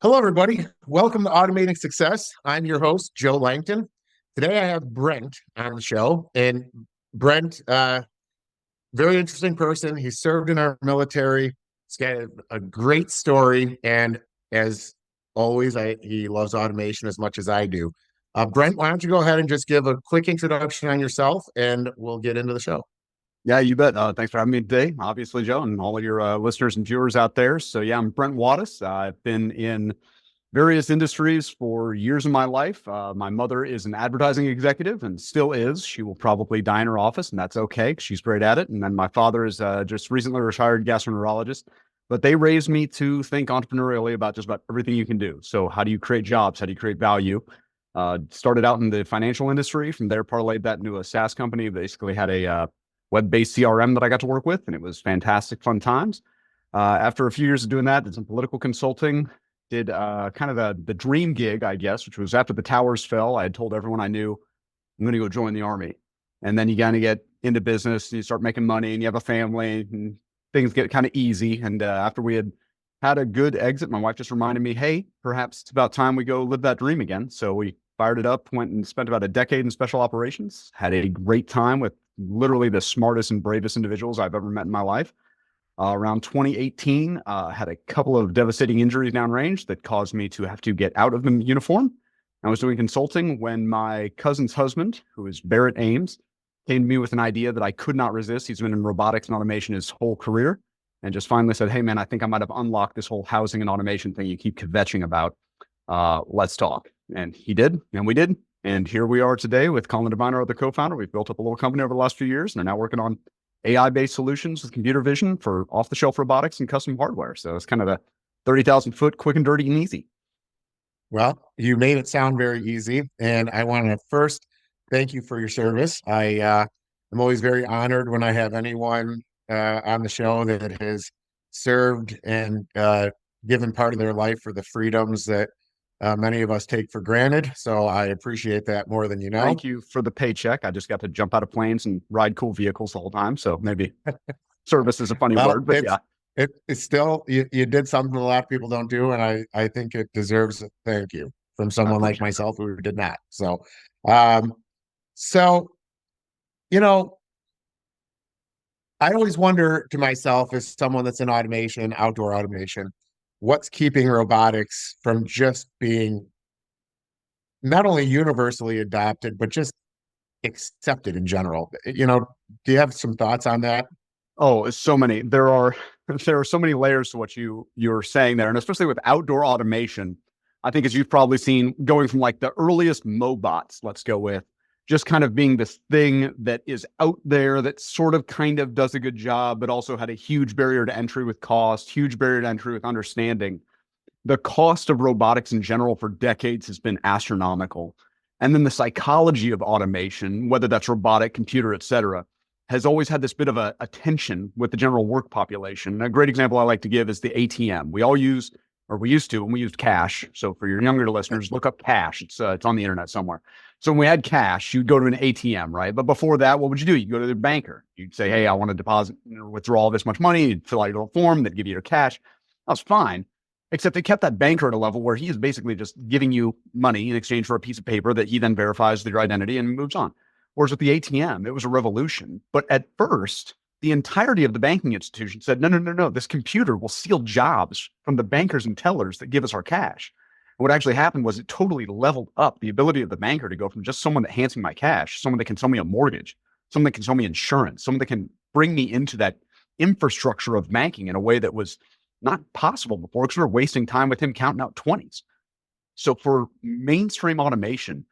Hello, everybody. Welcome to Automating Success. I'm your host, Joe Langton. Today, I have Brent on the show, and Brent, very interesting person. He served in our military. He's got a great story, and as always, he loves automation as much as I do. Brent, why don't you go ahead and just give a quick introduction on yourself, and we'll get into the show. Yeah, you bet. Thanks for having me today, obviously, Joe, and all of your listeners and viewers out there. So, yeah, I'm Brent Wadas. I've been in various industries for years of my life. My mother is an advertising executive and still is. She will probably die in her office, and that's okay. She's great at it. And then my father is just recently retired gastroenterologist. But they raised me to think entrepreneurially about just about everything you can do. So, how do you create jobs? How do you create value? Started out in the financial industry. From there, parlayed that into a SaaS company. Basically, had a web-based CRM that I got to work with, and it was fantastic, fun times. After a few years of doing that, did some political consulting, did kind of the dream gig, I guess, which was after the towers fell. I had told everyone I knew, I'm going to go join the army. And then you kind of get into business, and you start making money, and you have a family, and things get kind of easy. And after we had a good exit, my wife just reminded me, hey, perhaps it's about time we go live that dream again. So we fired it up, went and spent about a decade in special operations, had a great time with literally the smartest and bravest individuals I've ever met in my life. Around 2018, had a couple of devastating injuries downrange that caused me to have to get out of the uniform. I was doing consulting when my cousin's husband, who is Barrett Ames, came to me with an idea that I could not resist. He's been in robotics and automation his whole career, and just finally said, hey, man, I think I might have unlocked this whole housing and automation thing you keep kvetching about. Let's talk. And he did, and we did. And here we are today with Colin Devine, our other co-founder. We've built up a little company over the last few years and are now working on AI-based solutions with computer vision for off-the-shelf robotics and custom hardware. So it's kind of a 30,000 foot, quick and dirty and easy. Well, you made it sound very easy, and I want to first thank you for your service. I'm always very honored when I have anyone on the show that has served and given part of their life for the freedoms that many of us take for granted. So I appreciate that more than you know. Thank you for the paycheck. I just got to jump out of planes and ride cool vehicles the whole time. So maybe service is a funny word, but yeah. It's still, you did something a lot of people don't do. And I think it deserves a thank you from someone like myself who did not. So, you know, I always wonder to myself, as someone that's in automation, outdoor automation, what's keeping robotics from just being not only universally adopted, but just accepted in general? Do you have some thoughts on that? Oh, so many. There are so many layers to what you're saying there, and especially with outdoor automation, I think as you've probably seen, going from like the earliest Mobots, let's go with, just kind of being this thing that is out there that sort of kind of does a good job, but also had a huge barrier to entry with cost, huge barrier to entry with understanding. The cost of robotics in general for decades has been astronomical. And then the psychology of automation, whether that's robotic, computer, et cetera, has always had this bit of a tension with the general work population. A great example I like to give is the ATM. We all use, or we used to, when we used cash. So for your younger listeners, look up cash. It's on the internet somewhere. So when we had cash, you'd go to an ATM, right? But before that, what would you do? You'd go to the banker. You'd say, hey, I want to deposit or withdraw this much money. You'd fill out your little form. They'd give you your cash. That was fine. Except they kept that banker at a level where he is basically just giving you money in exchange for a piece of paper that he then verifies with your identity and moves on. Whereas with the ATM, it was a revolution. But at first, the entirety of the banking institution said, no, this computer will steal jobs from the bankers and tellers that give us our cash. And what actually happened was it totally leveled up the ability of the banker to go from just someone that hands me my cash, someone that can sell me a mortgage, someone that can sell me insurance, someone that can bring me into that infrastructure of banking in a way that was not possible before, because we were wasting time with him counting out 20s. So for mainstream automation,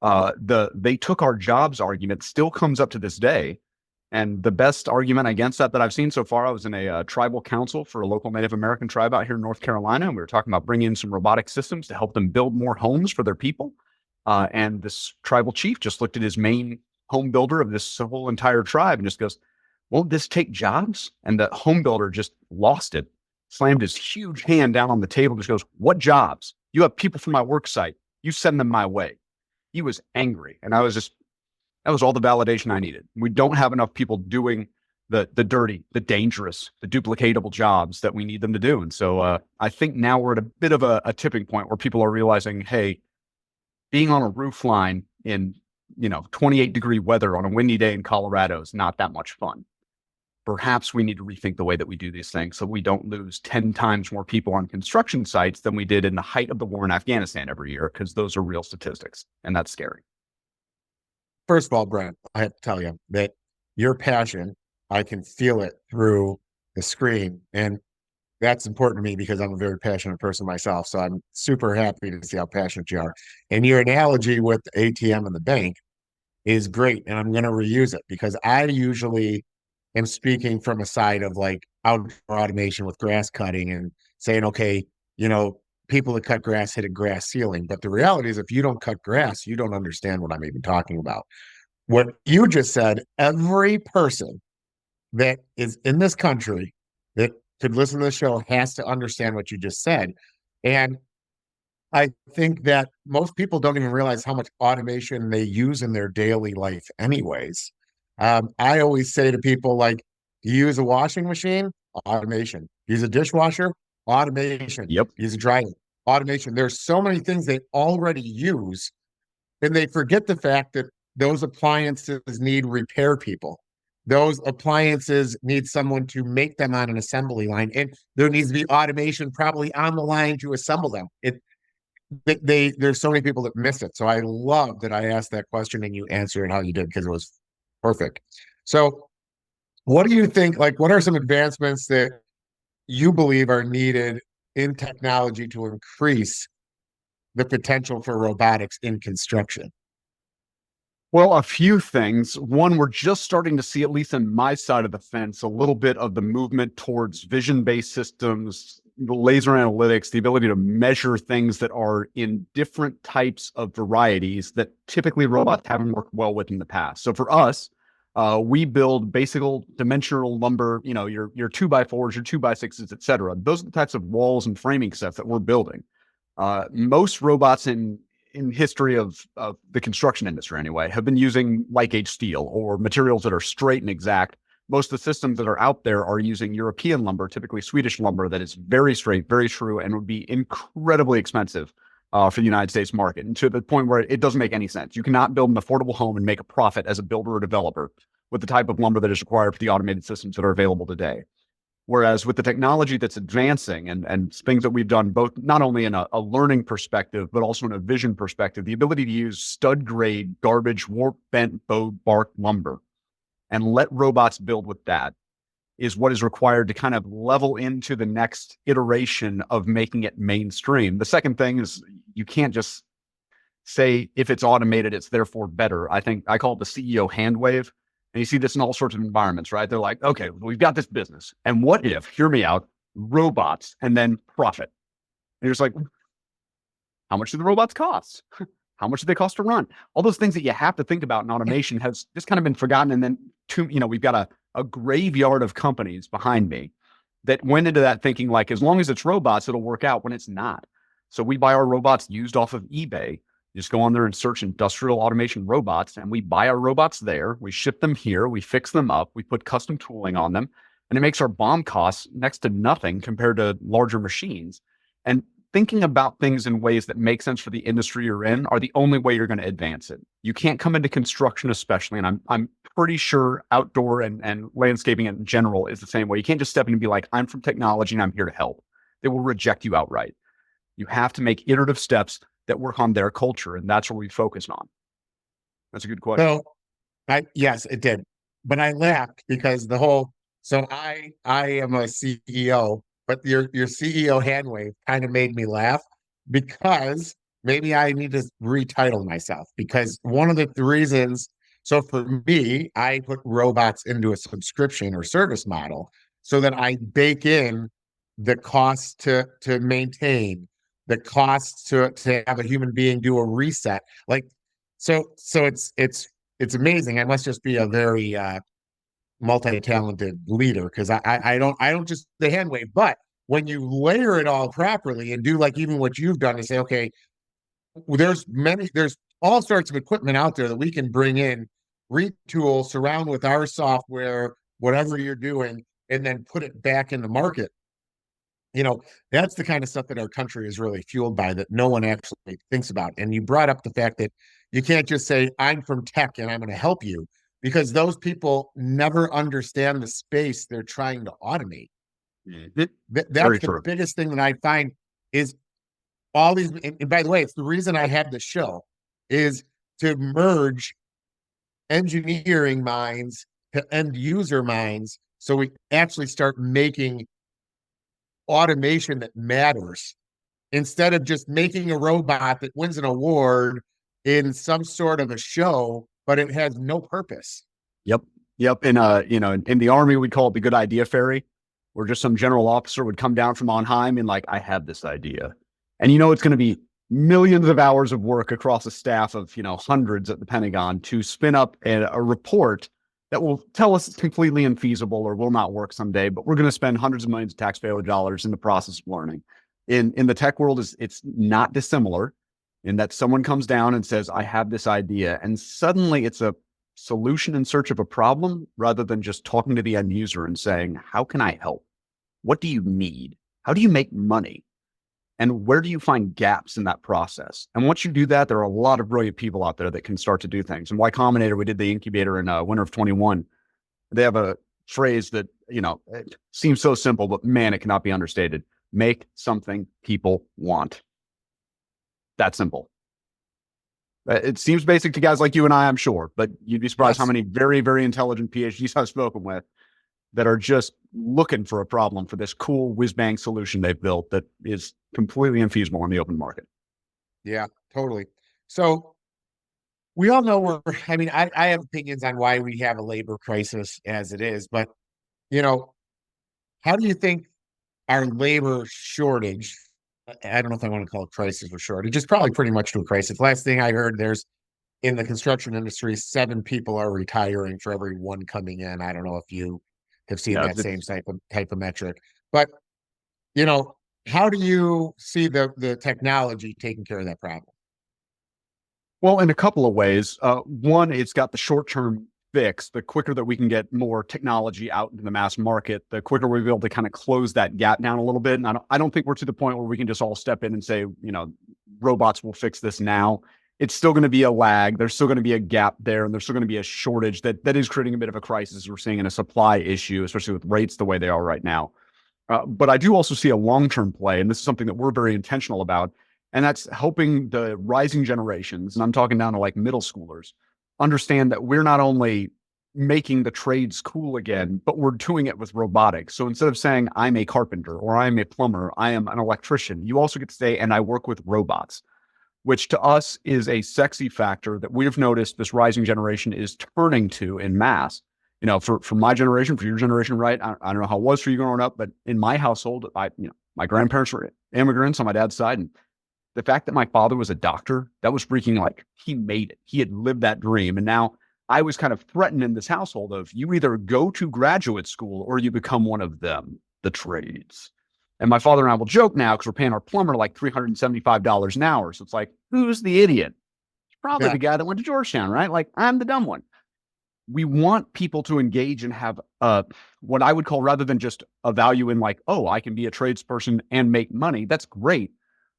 they took our jobs argument, still comes up to this day. And the best argument against that I've seen so far, I was in a tribal council for a local Native American tribe out here in North Carolina. And we were talking about bringing in some robotic systems to help them build more homes for their people. And this tribal chief just looked at his main home builder of this whole entire tribe and just goes, won't this take jobs? And the home builder just lost it, slammed his huge hand down on the table, and just goes, what jobs? You have people from my work site. You send them my way. He was angry. And that was all the validation I needed. We don't have enough people doing the dirty, the dangerous, the duplicatable jobs that we need them to do. And so I think now we're at a bit of a tipping point where people are realizing, hey, being on a roof line in 28-degree weather on a windy day in Colorado is not that much fun. Perhaps we need to rethink the way that we do these things so we don't lose 10 times more people on construction sites than we did in the height of the war in Afghanistan every year, because those are real statistics, and that's scary. First of all, Brent, I have to tell you that your passion, I can feel it through the screen. And that's important to me because I'm a very passionate person myself. So I'm super happy to see how passionate you are. And your analogy with the ATM and the bank is great. And I'm going to reuse it because I usually am speaking from a side of like outdoor automation with grass cutting and saying, okay, people that cut grass hit a grass ceiling. But the reality is, if you don't cut grass, you don't understand what I'm even talking about. What you just said, every person that is in this country that could listen to the show has to understand what you just said. And I think that most people don't even realize how much automation they use in their daily life anyways. I always say to people, like, you use a washing machine, automation. Use a dishwasher, automation. Yep. Use a dryer, automation. There's so many things they already use, and they forget the fact that those appliances need repair people. Those appliances need someone to make them on an assembly line, and there needs to be automation probably on the line to assemble them. There's so many people that miss it. So I love that I asked that question and you answered it how you did, because it was perfect. So what do you think, like, what are some advancements that you believe are needed in technology to increase the potential for robotics in construction? Well, a few things. One, we're just starting to see, at least on my side of the fence, a little bit of the movement towards vision-based systems, the laser analytics, the ability to measure things that are in different types of varieties that typically robots haven't worked well with in the past. So for us, we build basic dimensional lumber, your 2x4s, your 2x6s, et cetera. Those are the types of walls and framing sets that we're building. Most robots in history of the construction industry anyway, have been using light gauge steel or materials that are straight and exact. Most of the systems that are out there are using European lumber, typically Swedish lumber, that is very straight, very true, and would be incredibly expensive for the United States market, and to the point where it doesn't make any sense. You cannot build an affordable home and make a profit as a builder or developer with the type of lumber that is required for the automated systems that are available today. Whereas with the technology that's advancing and things that we've done, both not only in a learning perspective, but also in a vision perspective, the ability to use stud grade, garbage, warp bent, bowed bark lumber and let robots build with that is what is required to kind of level into the next iteration of making it mainstream. The second thing is, you can't just say if it's automated, it's therefore better. I think I call it the CEO hand wave. And you see this in all sorts of environments, right? They're like, okay, we've got this business. And what if, hear me out, robots and then profit? And you're just like, how much do the robots cost? How much do they cost to run? All those things that you have to think about in automation has just kind of been forgotten. And then, we've got a graveyard of companies behind me that went into that thinking like, as long as it's robots, it'll work out, when it's not. So we buy our robots used off of eBay. You just go on there and search industrial automation robots, and we buy our robots there. We ship them here. We fix them up. We put custom tooling on them, and it makes our BOM costs next to nothing compared to larger machines. And thinking about things in ways that make sense for the industry you're in are the only way you're going to advance it. You can't come into construction, especially, and I'm pretty sure outdoor and landscaping in general is the same way. You can't just step in and be like, I'm from technology and I'm here to help. They will reject you outright. You have to make iterative steps that work on their culture, and that's what we focused on. That's a good question. So, yes, it did, but I laughed because I am a CEO, but your CEO hand wave kind of made me laugh, because maybe I need to retitle myself, because one of the reasons. So for me, I put robots into a subscription or service model so that I bake in the cost to maintain, the cost to have a human being do a reset. Like, so it's amazing. I must just be a very multi-talented leader, because I don't just the hand wave, but when you layer it all properly and do like even what you've done and say, okay, there's all sorts of equipment out there that we can bring in, retool, surround with our software, whatever you're doing and then put it back in the market. That's the kind of stuff that our country is really fueled by that no one actually thinks about. And you brought up the fact that you can't just say, I'm from tech and I'm going to help you, because those people never understand the space they're trying to automate. That's Very the true. biggest thing that I find is all these. And by the way, it's the reason I have the show is to merge engineering minds to end user minds. So we actually start making automation that matters instead of just making a robot that wins an award in some sort of a show, but it has no purpose. Yep. Yep. And, in the Army, we'd call it the good idea fairy, where just some general officer would come down from on high and like, I have this idea. And it's going to be millions of hours of work across a staff of, hundreds at the Pentagon to spin up a report that will tell us it's completely infeasible or will not work someday, but we're going to spend hundreds of millions of taxpayer dollars in the process of learning. In the tech world, it's not dissimilar in that someone comes down and says, I have this idea, and suddenly it's a solution in search of a problem rather than just talking to the end user and saying, how can I help? What do you need? How do you make money? And where do you find gaps in that process? And once you do that, there are a lot of brilliant people out there that can start to do things. And Y Combinator, we did the incubator in winter of 21. They have a phrase that, it seems so simple, but man, it cannot be understated. Make something people want. That simple. It seems basic to guys like you and I, I'm sure, but you'd be surprised how many very, very intelligent PhDs I've spoken with that are just looking for a problem for this cool whiz-bang solution they've built that is completely infeasible in the open market. Yeah, totally. So we all know I have opinions on why we have a labor crisis as it is, but, how do you think our labor shortage, I don't know if I want to call it crisis or shortage, it's probably pretty much to a crisis. Last thing I heard, in the construction industry, 7 people are retiring for every 1 coming in. I don't know if you have seen that same type of metric, but how do you see the technology taking care of that problem? Well, in a couple of ways. One, it's got the short-term fix. The quicker that we can get more technology out into the mass market, the quicker we'll be able to kind of close that gap down a little bit. And I don't think we're to the point where we can just all step in and say, robots will fix this now. It's still going to be a lag. There's still going to be a gap there, and there's still going to be a shortage that is creating a bit of a crisis. We're seeing in a supply issue, especially with rates the way they are right now. But I do also see a long-term play, and this is something that we're very intentional about, and that's helping the rising generations, and I'm talking down to like middle schoolers, understand that we're not only making the trades cool again, but we're doing it with robotics. So instead of saying, I'm a carpenter or I'm a plumber, I am an electrician, you also get to say, and I work with robots, which to us is a sexy factor that we've noticed this rising generation is turning to in mass. For my generation, for your generation, right? I don't know how it was for you growing up, but in my household, my grandparents were immigrants on my dad's side. And the fact that my father was a doctor, that was freaking like he made it. He had lived that dream. And now I was kind of threatened in this household of you either go to graduate school or you become one of them, the trades. And my father and I will joke now because we're paying our plumber like $375 an hour. So it's like, who's the idiot? It's probably the guy that went to Georgetown, right? Like, I'm the dumb one. We want people to engage and have what I would call, rather than just a value in like, oh, I can be a tradesperson and make money. That's great.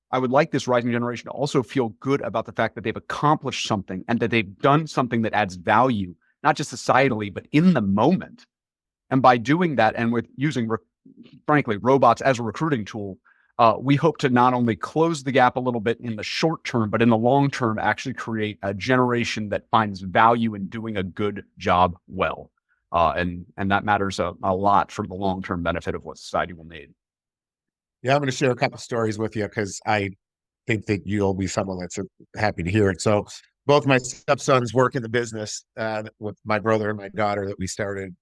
I would like this rising generation to also feel good about the fact that they've accomplished something and that they've done something that adds value, not just societally, but in the moment. And by doing that, and with using, frankly, robots as a recruiting tool, we hope to not only close the gap a little bit in the short term, but in the long term, actually create a generation that finds value in doing a good job well. And that matters a lot for the long-term benefit of what society will need. Yeah, I'm going to share a couple stories with you because I think that you'll be someone that's happy to hear it. So both my stepsons work in the business with my brother and my daughter that we started.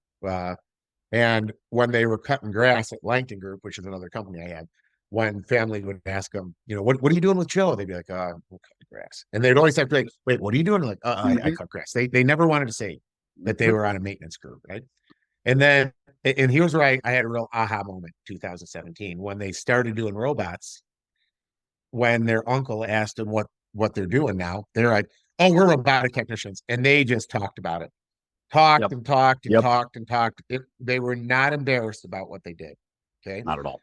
And when they were cutting grass at Langton Group, which is another company I had, when family would ask them, what are you doing with Joe? They'd be like, we're cutting grass. And they'd always have to be like, wait, what are you doing? Like, I cut grass. They never wanted to say that they were on a maintenance crew, right? And then, and here's where I had a real aha moment, 2017, when they started doing robots. When their uncle asked them what they're doing now, they're like, oh, we're robotic technicians. And they just talked about it. talked Yep. and talked and Yep. talked and talked. They were not embarrassed about what they did. Okay. Not at all.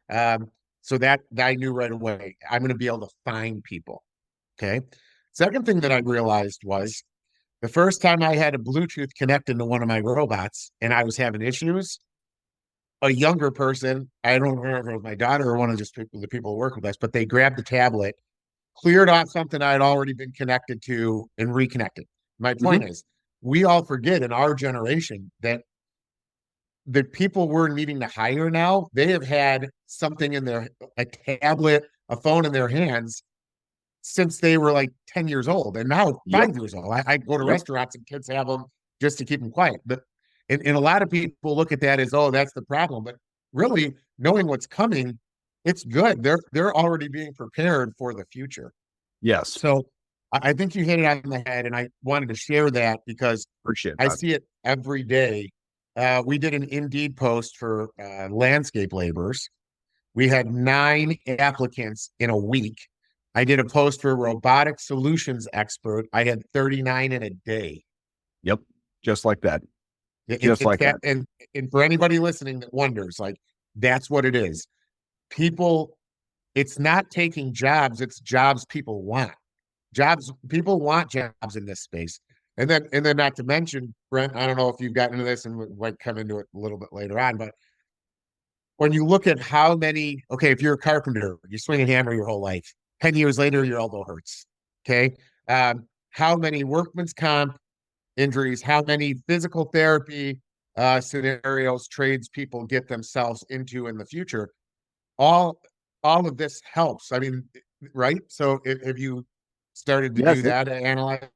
So that I knew right away, I'm going to be able to find people. Okay. Second thing that I realized was the first time I had a Bluetooth connected to one of my robots and I was having issues, a younger person, I don't remember if it was my daughter or one of just the people who work with us, but they grabbed the tablet, cleared off something I had already been connected to and reconnected. My point is, we all forget in our generation that the people we're needing to hire now, they have had something in their, a tablet, a phone in their hands since they were like 10 years old and now Yep. 5 years old. I go to Yep. restaurants and kids have them just to keep them quiet. But and a lot of people look at that as, oh, that's the problem. But really knowing what's coming, it's good. They're already being prepared for the future. Yes. So I think you hit it on the head, and I wanted to share that because Appreciate I that. see it every day. We did an Indeed post for landscape laborers. We had 9 applicants in a week. I did a post for robotic solutions expert. I had 39 in a day. Yep. Just like that. It's Just like that, that. and for anybody listening that wonders, like that's what it is. People, it's not taking jobs, it's jobs people want. Jobs, people want jobs in this space. And then not to mention, Brent, I don't know if you've gotten into this and we might come into it a little bit later on, but when you look at how many, okay, if you're a carpenter, you swing a hammer your whole life. 10 years later, your elbow hurts. Okay. How many workman's comp injuries, how many physical therapy scenarios tradespeople get themselves into in the future? All all of this helps. I mean, right? So have you started to do Yes. that, analyze?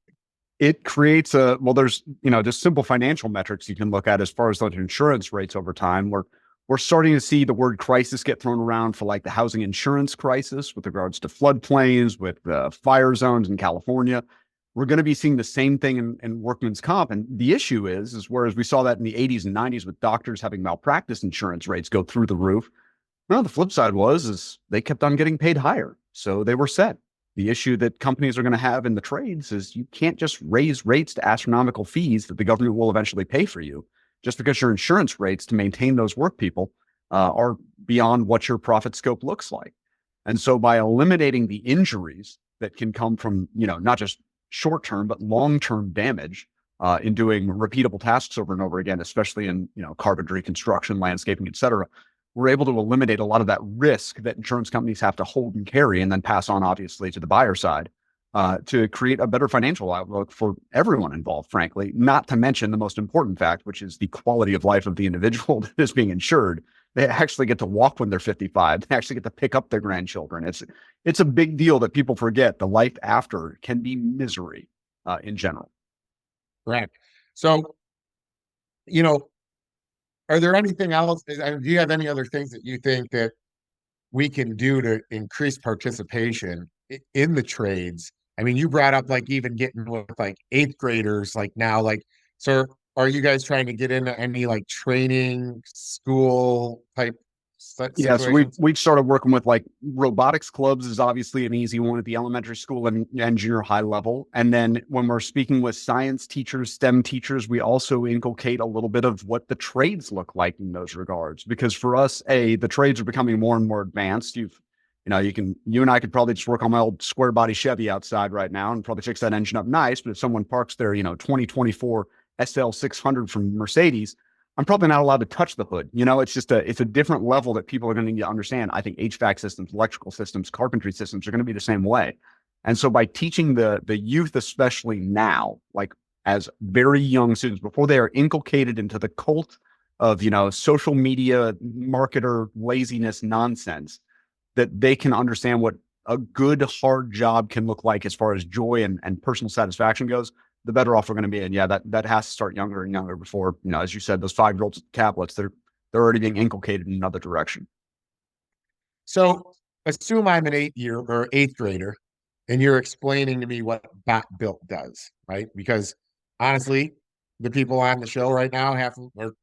It creates a, well, there's, just simple financial metrics you can look at as far as those insurance rates over time. We're starting to see the word crisis get thrown around for like the housing insurance crisis with regards to floodplains, with fire zones in California. We're going to be seeing the same thing in workman's comp. And the issue is whereas we saw that in the 80s and 90s with doctors having malpractice insurance rates go through the roof. No, the flip side is they kept on getting paid higher. So they were set. The issue that companies are going to have in the trades is you can't just raise rates to astronomical fees that the government will eventually pay for you just because your insurance rates to maintain those work people are beyond what your profit scope looks like. And so by eliminating the injuries that can come from, not just short-term, but long-term damage in doing repeatable tasks over and over again, especially in, carpentry, construction, landscaping, et cetera, we're able to eliminate a lot of that risk that insurance companies have to hold and carry and then pass on, obviously, to the buyer side to create a better financial outlook for everyone involved, frankly, not to mention the most important fact, which is the quality of life of the individual that is being insured. They actually get to walk when they're 55. They actually get to pick up their grandchildren. It's a big deal that people forget. The life after can be misery in general. Correct. So, you know, are there anything else? Do you have any other things that you think that we can do to increase participation in the trades? I mean, you brought up like even getting with like eighth graders, like now, like, so are you guys trying to get into any like training school type Yeah, so we situations? we started working with like robotics clubs is obviously an easy one at the elementary school and junior high level. And then when we're speaking with science teachers, STEM teachers, we also inculcate a little bit of what the trades look like in those regards. Because for us, the trades are becoming more and more advanced. You and I could probably just work on my old square body Chevy outside right now and probably fix that engine up nice. But if someone parks their, 2024 SL600 from Mercedes, I'm probably not allowed to touch the hood. It's a different level that people are going to need to understand. I think HVAC systems, electrical systems, carpentry systems are going to be the same way. And so by teaching the youth, especially now, like as very young students, before they are inculcated into the cult of, social media marketer laziness nonsense, that they can understand what a good, hard job can look like as far as joy and personal satisfaction goes, the better off we're going to be. And yeah, that has to start younger and younger before, as you said, those 5-year-olds tablets, they're already being inculcated in another direction. So assume I'm an 8-year or eighth grader and you're explaining to me what BotBuilt does, right? Because honestly, the people on the show right now or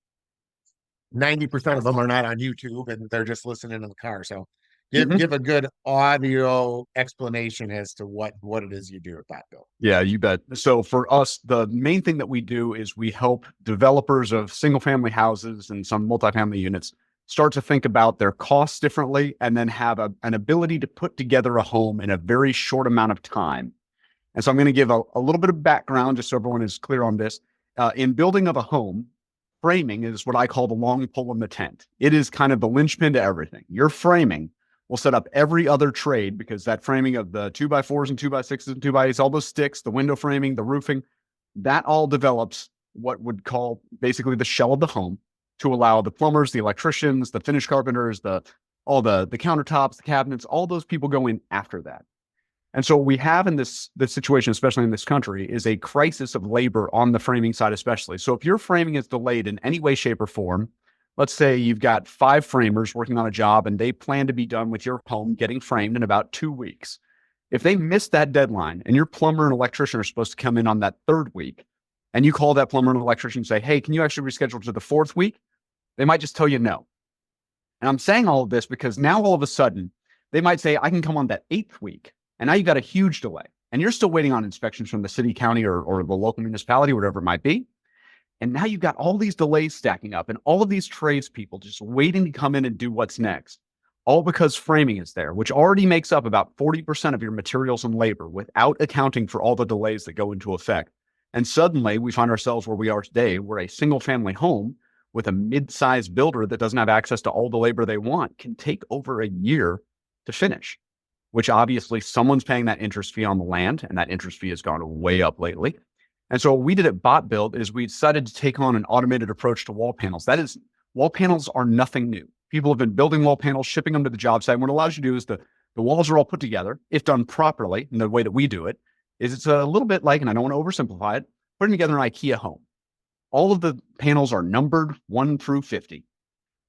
90% of them are not on YouTube and they're just listening in the car. So Give a good audio explanation as to what it is you do at BotBuilt. Yeah, you bet. So for us, the main thing that we do is we help developers of single family houses and some multifamily units start to think about their costs differently and then have an ability to put together a home in a very short amount of time. And so I'm going to give a little bit of background just so everyone is clear on this. In building of a home, framing is what I call the long pole in the tent. It is kind of the linchpin to everything. Your framing will set up every other trade because that framing of the 2x4s and 2x6s and 2x8s, all those sticks, the window framing, the roofing, that all develops what would call basically the shell of the home to allow the plumbers, the electricians, the finish carpenters, all the countertops, the cabinets, all those people go in after that. And so what we have in this situation, especially in this country, is a crisis of labor on the framing side, especially. So if your framing is delayed in any way, shape, or form, let's say you've got 5 framers working on a job and they plan to be done with your home getting framed in about 2 weeks. If they miss that deadline and your plumber and electrician are supposed to come in on that 3rd week, and you call that plumber and electrician and say, hey, can you actually reschedule to the 4th week? They might just tell you no. And I'm saying all of this because now all of a sudden, they might say, I can come on that 8th week. And now you've got a huge delay. And you're still waiting on inspections from the city, county, or the local municipality, whatever it might be. And now you've got all these delays stacking up and all of these tradespeople just waiting to come in and do what's next. All because framing is there, which already makes up about 40% of your materials and labor without accounting for all the delays that go into effect. And suddenly we find ourselves where we are today, where a single family home with a mid-sized builder that doesn't have access to all the labor they want can take over a year to finish, which obviously someone's paying that interest fee on the land, and that interest fee has gone way up lately. And so what we did at BotBuilt is we decided to take on an automated approach to wall panels. That is, wall panels are nothing new. People have been building wall panels, shipping them to the job site. And what it allows you to do is the walls are all put together, if done properly, in the way that we do it, is it's a little bit like, and I don't want to oversimplify it, putting together an IKEA home. All of the panels are numbered 1 through 50.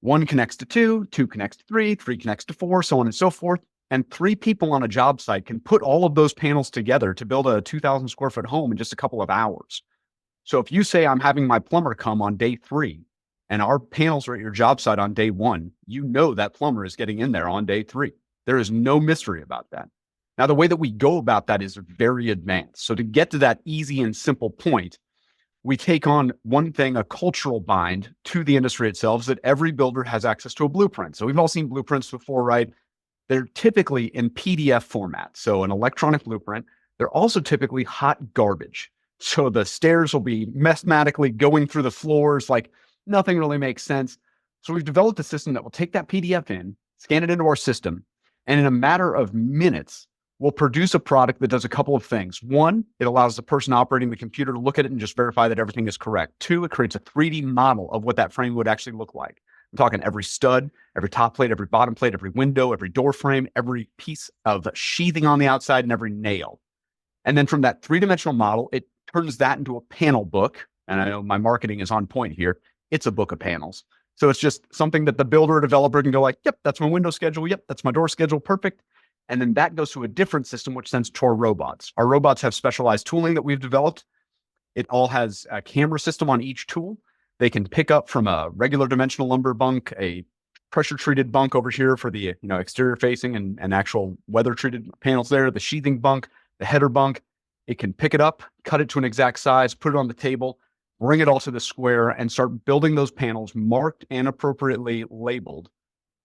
1 connects to 2, 2 connects to 3, 3 connects to 4, so on and so forth. And 3 people on a job site can put all of those panels together to build a 2,000 square foot home in just a couple of hours. So if you say I'm having my plumber come on day 3 and our panels are at your job site on day 1, you know that plumber is getting in there on day 3. There is no mystery about that. Now, the way that we go about that is very advanced. So to get to that easy and simple point, we take on one thing, a cultural bind to the industry itself, is that every builder has access to a blueprint. So we've all seen blueprints before, right? They're typically in PDF format, so an electronic blueprint. They're also typically hot garbage. So the stairs will be mathematically going through the floors, like nothing really makes sense. So we've developed a system that will take that PDF in, scan it into our system, and in a matter of minutes, we'll produce a product that does a couple of things. 1, it allows the person operating the computer to look at it and just verify that everything is correct. 2, it creates a 3D model of what that frame would actually look like. I'm talking every stud, every top plate, every bottom plate, every window, every door frame, every piece of sheathing on the outside, and every nail. And then from that 3-dimensional model, it turns that into a panel book. And I know my marketing is on point here. It's a book of panels. So it's just something that the builder or developer can go like, yep, that's my window schedule. Yep, that's my door schedule. Perfect. And then that goes to a different system, which sends to our robots. Our robots have specialized tooling that we've developed. It all has a camera system on each tool. They can pick up from a regular dimensional lumber bunk, a pressure treated bunk over here for the exterior facing and actual weather treated panels there, the sheathing bunk, the header bunk. It can pick it up, cut it to an exact size, put it on the table, bring it all to the square, and start building those panels marked and appropriately labeled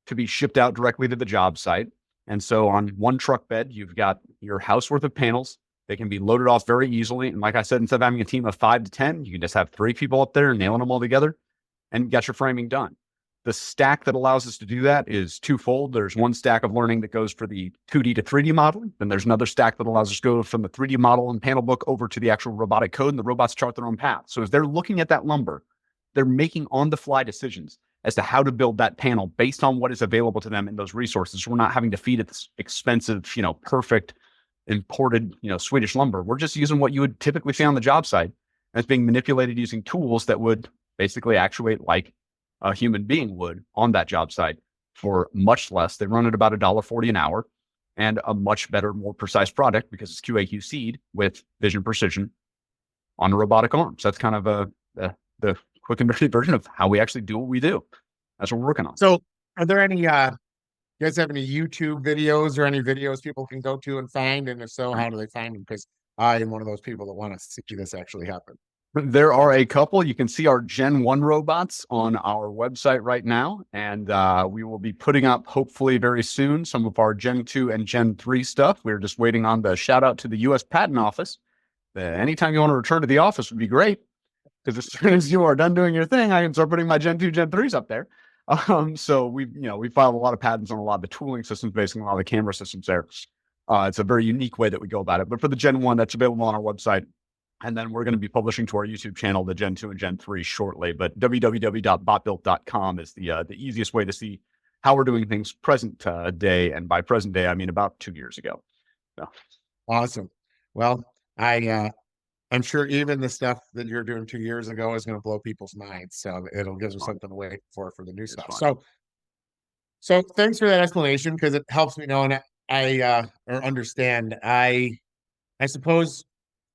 to be shipped out directly to the job site. And so on one truck bed, you've got your house worth of panels. They can be loaded off very easily. And like I said, instead of having a team of 5 to 10, you can just have 3 people up there nailing them all together and get your framing done. The stack that allows us to do that is twofold. There's one stack of learning that goes for the 2D to 3D modeling. Then there's another stack that allows us to go from the 3D model and panel book over to the actual robotic code, and the robots chart their own path. So as they're looking at that lumber, they're making on-the-fly decisions as to how to build that panel based on what is available to them in those resources. We're not having to feed it this expensive, perfect imported, Swedish lumber. We're just using what you would typically see on the job site, and it's being manipulated using tools that would basically actuate like a human being would on that job site for much less. They run at about $1.40 an hour and a much better, more precise product because it's QA/QC'd with vision precision on a robotic arm. So that's kind of the quick and dirty version of how we actually do what we do. That's what we're working on. So are there any you guys have any YouTube videos or any videos people can go to and find? And if so, how do they find them? Because I am one of those people that want to see this actually happen. There are a couple. You can see our Gen 1 robots on our website right now. And we will be putting up, hopefully very soon, some of our Gen 2 and Gen 3 stuff. We're just waiting on the shout out to the U.S. Patent Office. Anytime you want to return to the office would be great. Because as soon as you are done doing your thing, I can start putting my Gen 2, Gen 3s up there. So we filed a lot of patents on a lot of the tooling systems, basically a lot of the camera systems there. It's a very unique way that we go about it. But for the Gen 1, that's available on our website. And then we're going to be publishing to our YouTube channel the Gen 2 and Gen 3 shortly. But www.botbuilt.com is the easiest way to see how we're doing things present day. And by present day, I mean about 2 years ago. So. Awesome. Well, I'm sure even the stuff that you're doing 2 years ago is going to blow people's minds. So it'll give us something to wait for the new stuff. Fun. So thanks for that explanation, because it helps me know and or understand. I suppose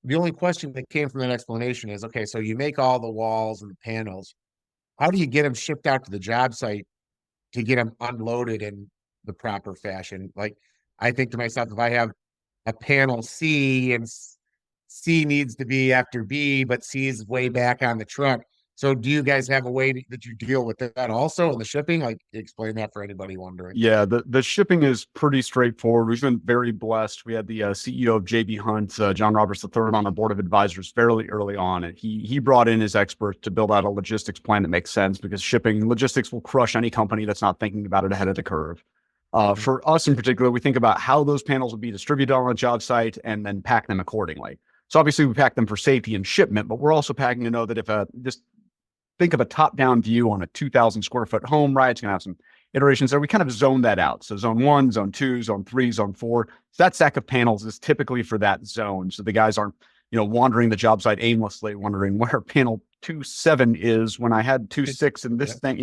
the only question that came from that explanation is, okay, so you make all the walls and the panels. How do you get them shipped out to the job site to get them unloaded in the proper fashion? Like, I think to myself, if I have a panel C and C needs to be after B, but C is way back on the truck. So do you guys have a way that you deal with that also in the shipping? Like, explain that for anybody wondering. Yeah, the shipping is pretty straightforward. We've been very blessed. We had the CEO of JB Hunt, John Roberts III, on our board of advisors fairly early on. And he brought in his experts to build out a logistics plan that makes sense, because logistics will crush any company that's not thinking about it ahead of the curve. For us in particular, we think about how those panels will be distributed on a job site and then pack them accordingly. So obviously we pack them for safety and shipment, but we're also packing to know that if just think of a top-down view on a 2,000 square foot home, right? It's going to have some iterations there. We kind of zone that out. So zone 1, zone 2, zone 3, zone 4. So that stack of panels is typically for that zone. So the guys aren't, wandering the job site aimlessly, wondering where panel 2.7 is when I had 2.6 and this thing,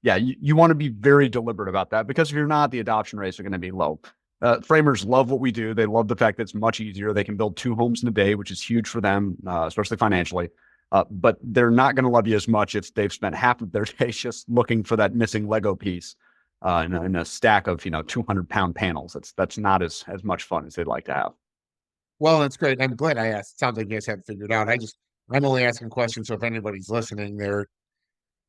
Yeah, you want to be very deliberate about that, because if you're not, the adoption rates are going to be low. Framers love what we do. They love the fact that it's much easier. They can build 2 homes in a day, which is huge for them, especially financially. But they're not going to love you as much if they've spent half of their day just looking for that missing Lego piece in a stack of 200-pound panels. That's not as much fun as they'd like to have. Well, that's great. I'm glad I asked. It sounds like you guys have it figured out. I'm only asking questions, so if anybody's listening,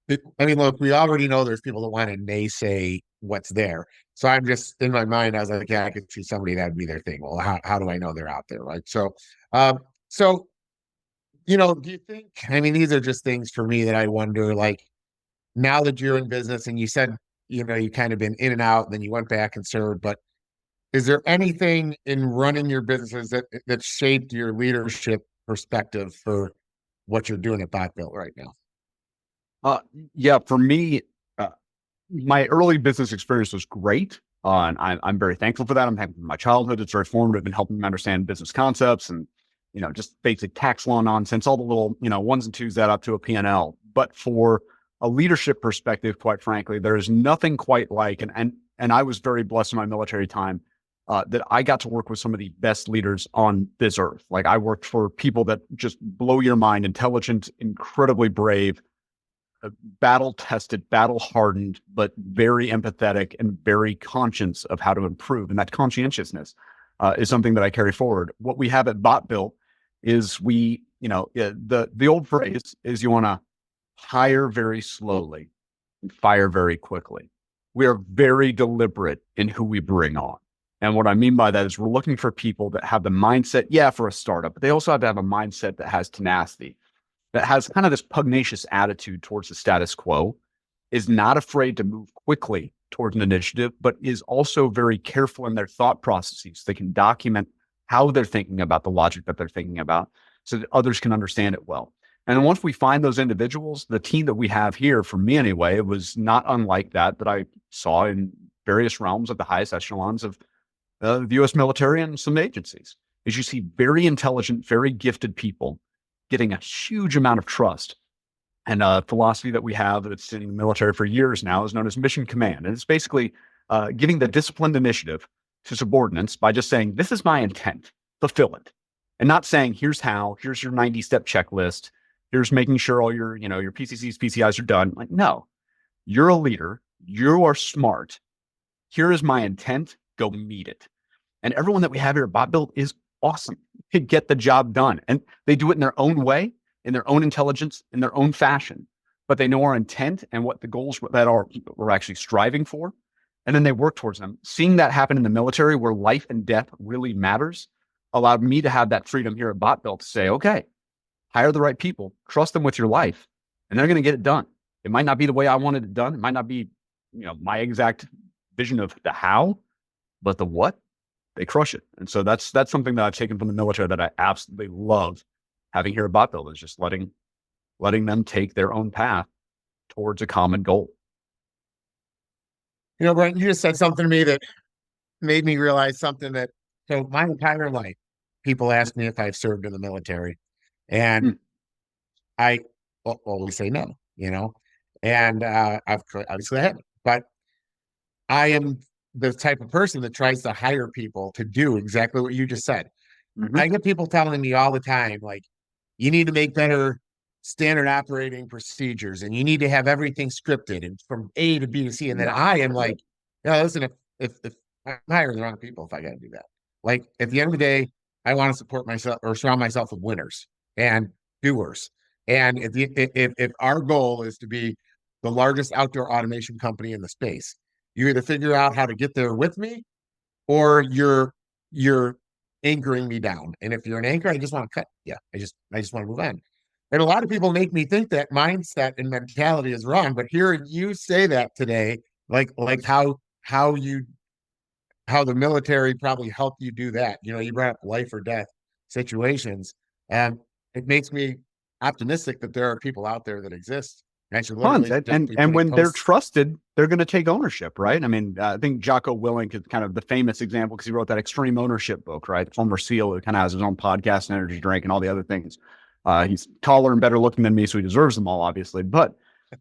look, we already know there's people that want to naysay what's there. So I'm just, in my mind, I was like, yeah, I could see somebody that'd be their thing. Well, how do I know they're out there, right? So, do you think, these are just things for me that I wonder, like, now that you're in business and you said, you kind of been in and out, and then you went back and served, but is there anything in running your businesses that shaped your leadership perspective for what you're doing at BotBuilt right now? Yeah, for me, my early business experience was great. And I'm very thankful for that. I'm thankful for my childhood. It's very formative in helping me understand business concepts and, just basic tax law nonsense, all the little, ones and twos that up to a P&L. But for a leadership perspective, quite frankly, there is nothing quite like, and I was very blessed in my military time, that I got to work with some of the best leaders on this earth. Like, I worked for people that just blow your mind, intelligent, incredibly brave, battle-tested, battle-hardened, but very empathetic and very conscious of how to improve. And that conscientiousness is something that I carry forward. What we have at BotBuilt is the old phrase is you want to hire very slowly and fire very quickly. We are very deliberate in who we bring on. And what I mean by that is we're looking for people that have the mindset, for a startup, but they also have to have a mindset that has tenacity, that has kind of this pugnacious attitude towards the status quo, is not afraid to move quickly towards an initiative, but is also very careful in their thought processes. They can document how they're thinking about the logic that they're thinking about so that others can understand it well. And once we find those individuals, the team that we have here, for me anyway, it was not unlike that I saw in various realms of the highest echelons of the U.S. military and some agencies, is you see very intelligent, very gifted people getting a huge amount of trust. And a philosophy that we have that's in the military for years now is known as mission command. And it's basically giving the disciplined initiative to subordinates by just saying, this is my intent, fulfill it. And not saying, here's how, here's your 90-step checklist, here's making sure all your PCCs, PCIs are done. Like, no, you're a leader, you are smart, Here is my intent. Go meet it. And everyone that we have here at BotBuilt is awesome. They get the job done, and they do it in their own way, in their own intelligence, in their own fashion. But they know our intent and what the goals that we're actually striving for, and then they work towards them. Seeing that happen in the military, where life and death really matters, allowed me to have that freedom here at BotBuilt to say, okay, hire the right people, trust them with your life, and they're going to get it done. It might not be the way I wanted it done. It might not be, my exact vision of the how, but the what, they crush it. And so that's something that I've taken from the military that I absolutely love having here at BotBuilt, is just letting them take their own path towards a common goal. Brent, you just said something to me that made me realize something that, so my entire life, people ask me if I've served in the military, and I always say no, and obviously I haven't, but I am the type of person that tries to hire people to do exactly what you just said. I get people telling me all the time, like, you need to make better standard operating procedures, and you need to have everything scripted and from A to B to C. And then I am like, listen, if I'm hiring the wrong people, if I got to do that, like, at the end of the day, I want to support myself or surround myself with winners and doers. And if our goal is to be the largest outdoor automation company in the space, you either figure out how to get there with me, or you're anchoring me down. And if you're an anchor, I just want to cut. Yeah, I just want to move on. And a lot of people make me think that mindset and mentality is wrong. But hearing you say that today, like how the military probably helped you do that. You brought up life or death situations, and it makes me optimistic that there are people out there that exist. Tons. And when they're trusted, they're going to take ownership, right? I mean, I think Jocko Willink is kind of the famous example because he wrote that Extreme Ownership book, right? Former SEAL, who kind of has his own podcast and energy drink and all the other things. He's taller and better looking than me, so he deserves them all, obviously. But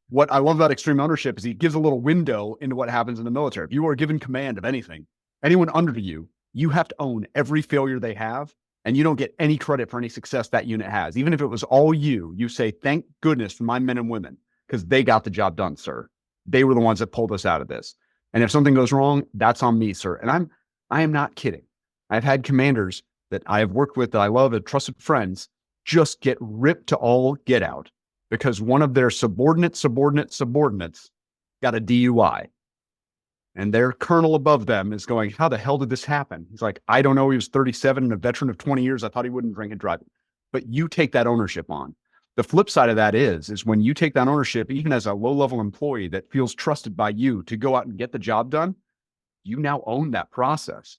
what I love about Extreme Ownership is he gives a little window into what happens in the military. If you are given command of anything, anyone under you, you have to own every failure they have, and you don't get any credit for any success that unit has. Even if it was all you say, thank goodness for my men and women, because they got the job done, sir. They were the ones that pulled us out of this. And if something goes wrong, that's on me, sir. And I am not kidding. I've had commanders that I have worked with that I love, and trusted friends, just get ripped to all get out because one of their subordinates got a DUI. And their colonel above them is going, how the hell did this happen? He's like, I don't know. He was 37 and a veteran of 20 years. I thought he wouldn't drink and drive. But you take that ownership on. The flip side of that is when you take that ownership, even as a low-level employee that feels trusted by you to go out and get the job done, you now own that process.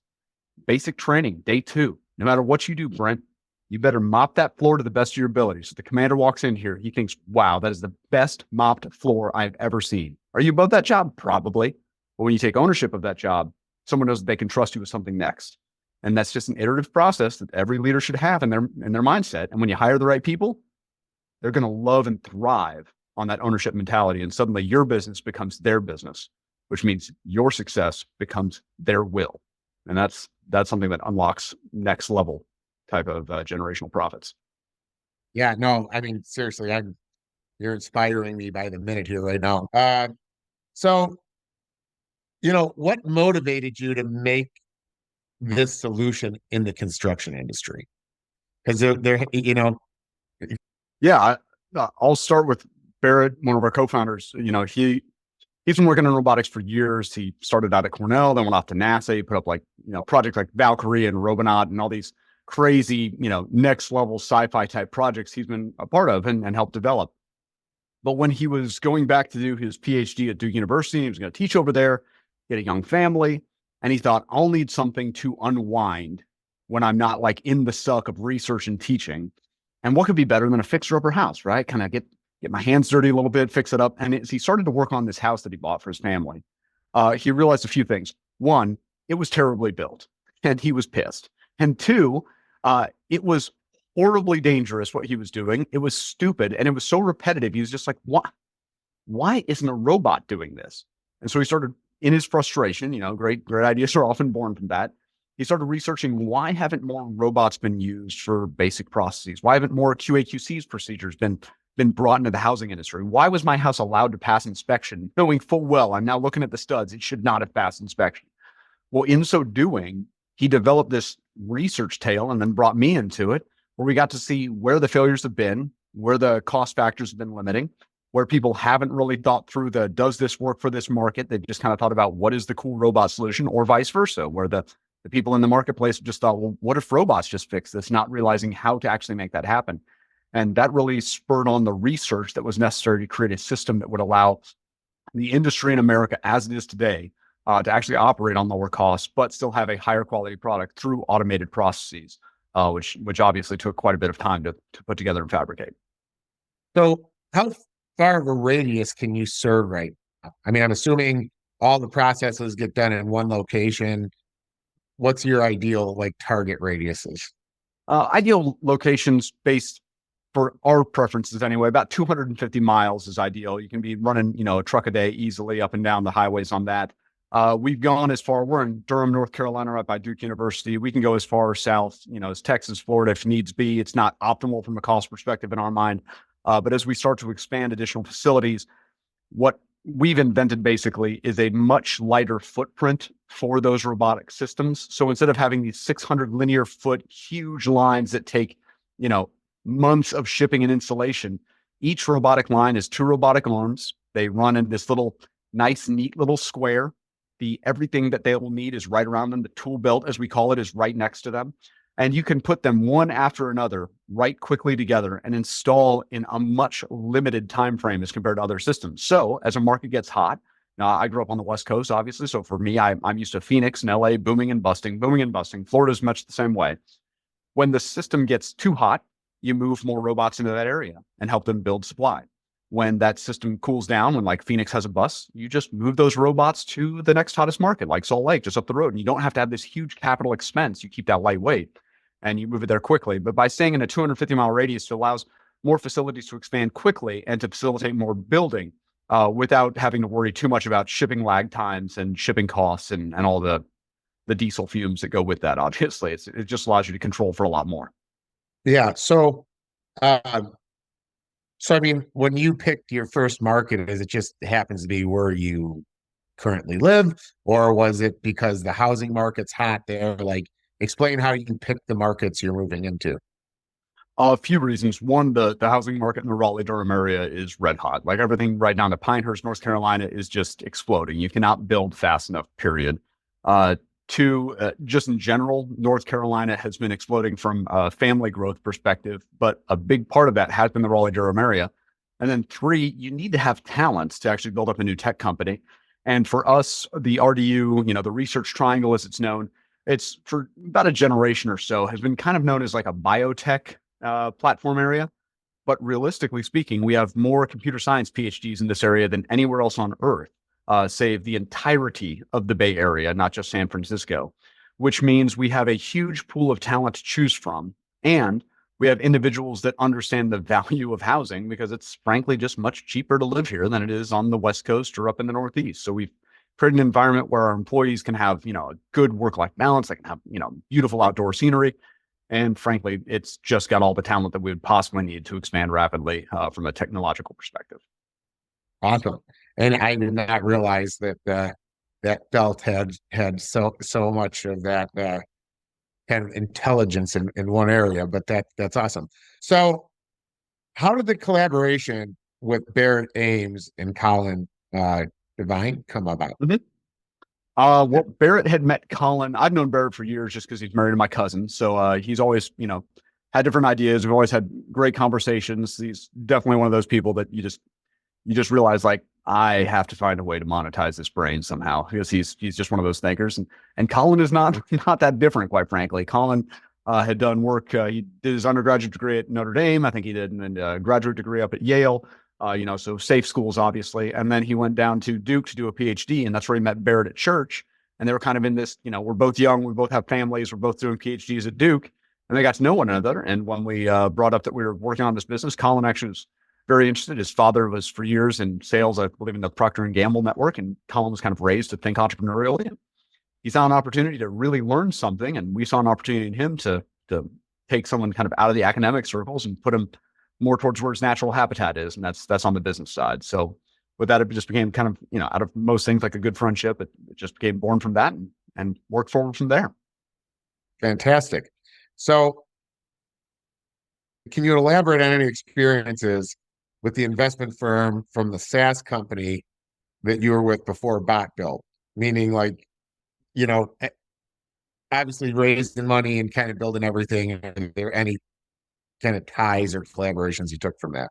Basic training, day 2. No matter what you do, Brent, you better mop that floor to the best of your ability. So the commander walks in here, he thinks, wow, that is the best mopped floor I've ever seen. Are you above that job? Probably. But when you take ownership of that job, someone knows that they can trust you with something next. And that's just an iterative process that every leader should have in their mindset. And when you hire the right people, they're going to love and thrive on that ownership mentality. And suddenly your business becomes their business, which means your success becomes their will. And that's something that unlocks next level type of generational profits. Yeah, no, I mean, seriously, you're inspiring me by the minute here right now. So, what motivated you to make this solution in the construction industry? Because Yeah, I'll start with Barrett, one of our co-founders. He's been working in robotics for years. He started out at Cornell, then went off to NASA. He put up projects like Valkyrie and Robonaut and all these crazy, next level sci-fi type projects he's been a part of and helped develop. But when he was going back to do his PhD at Duke University, he was going to teach over there. He had a young family, and he thought, I'll need something to unwind when I'm not like in the suck of research and teaching. And what could be better than a fixer-upper house, right? Kind of get my hands dirty a little bit, fix it up. And as he started to work on this house that he bought for his family, he realized a few things. One, it was terribly built, and he was pissed. And two, it was horribly dangerous what he was doing. It was stupid, and it was so repetitive. He was just like, why isn't a robot doing this? And so he started, in his frustration, great ideas are often born from that. He started researching, why haven't more robots been used for basic processes? Why haven't more QA/QC's procedures been been brought into the housing industry. Why was my house allowed to pass inspection, knowing full well I'm now looking at the studs, it should not have passed inspection? Well, in so doing, he developed this research tale and then brought me into it, where we got to see where the failures have been, where the cost factors have been limiting, where people haven't really thought through does this work for this market? They've just kind of thought about what is the cool robot solution, or vice versa, where the people in the marketplace just thought, well, what if robots just fix this, not realizing how to actually make that happen. And that really spurred on the research that was necessary to create a system that would allow the industry in America, as it is today, to actually operate on lower costs, but still have a higher quality product through automated processes, which obviously took quite a bit of time to put together and fabricate. So how far of a radius can you serve right now? I mean, I'm assuming all the processes get done in one location. What's your ideal target radiuses? Ideal locations based for our preferences anyway, about 250 miles is ideal. You can be running, a truck a day easily up and down the highways on that. We've gone as far, we're in Durham, North Carolina, right by Duke University. We can go as far south, as Texas, Florida, if needs be. It's not optimal from a cost perspective in our mind. But as we start to expand additional facilities, what we've invented basically is a much lighter footprint for those robotic systems. So instead of having these 600 linear foot huge lines that take, months of shipping and installation, each robotic line is 2 robotic arms. They run in this little nice, neat little square. Everything that they will need is right around them. The tool belt, as we call it, is right next to them. And you can put them one after another right quickly together and install in a much limited time frame as compared to other systems. So as a market gets hot, now I grew up on the West Coast, obviously. So for me, I'm used to Phoenix and LA booming and busting. Florida's much the same way. When the system gets too hot, you move more robots into that area and help them build supply. When that system cools down, when Phoenix has a bus, you just move those robots to the next hottest market, like Salt Lake, just up the road. And you don't have to have this huge capital expense. You keep that lightweight and you move it there quickly. But by staying in a 250-mile radius, it allows more facilities to expand quickly and to facilitate more building without having to worry too much about shipping lag times and shipping costs and all the diesel fumes that go with that. Obviously, it just allows you to control for a lot more. Yeah. So I mean, when you picked your first market, is it just happens to be where you currently live, or was it because the housing market's hot there? Explain how you pick the markets you're moving into. A few reasons. One, the housing market in the Raleigh-Durham area is red hot. Everything right down to Pinehurst, North Carolina is just exploding. You cannot build fast enough, period. 2, just in general, North Carolina has been exploding from a family growth perspective, but a big part of that has been the Raleigh-Durham area. And then 3, you need to have talents to actually build up a new tech company. And for us, the RDU, the research triangle as it's known, it's for about a generation or so has been kind of known as a biotech platform area. But realistically speaking, we have more computer science PhDs in this area than anywhere else on earth. Save the entirety of the Bay Area, not just San Francisco, which means we have a huge pool of talent to choose from. And we have individuals that understand the value of housing because it's frankly just much cheaper to live here than it is on the West Coast or up in the Northeast. So we've created an environment where our employees can have, a good work-life balance. They can have, beautiful outdoor scenery. And frankly, it's just got all the talent that we would possibly need to expand rapidly from a technological perspective. Awesome. And I did not realize that that belt had so much of that kind of intelligence in one area, but that's awesome. So how did the collaboration with Barrett Ames and Colin Devine come about? Well, Barrett had met Colin. I've known Barrett for years just because he's married to my cousin. So he's always, had different ideas. We've always had great conversations. He's definitely one of those people that you just realize I have to find a way to monetize this brain somehow because he's just one of those thinkers. And Colin is not that different, quite frankly. Colin had done work. He did his undergraduate degree at Notre Dame. I think he did, and then a graduate degree up at Yale. So safe schools, obviously. And then he went down to Duke to do a PhD, and that's where he met Barrett at church. And they were kind of in this, we're both young, we both have families, we're both doing PhDs at Duke, and they got to know one another. And when we brought up that we were working on this business, Colin actually was very interested. His father was for years in sales, I believe in the Procter & Gamble network, and Colin was kind of raised to think entrepreneurially. He saw an opportunity to really learn something, and we saw an opportunity in him to take someone kind of out of the academic circles and put him more towards where its natural habitat is, and that's on the business side. So with that, it just became kind of, out of most things like a good friendship, it just became born from that and worked forward from there. Fantastic. So can you elaborate on any experiences with the investment firm from the SaaS company that you were with before BotBuilt? Meaning, like, obviously raising money and kind of building everything. And there any kind of ties or collaborations you took from that?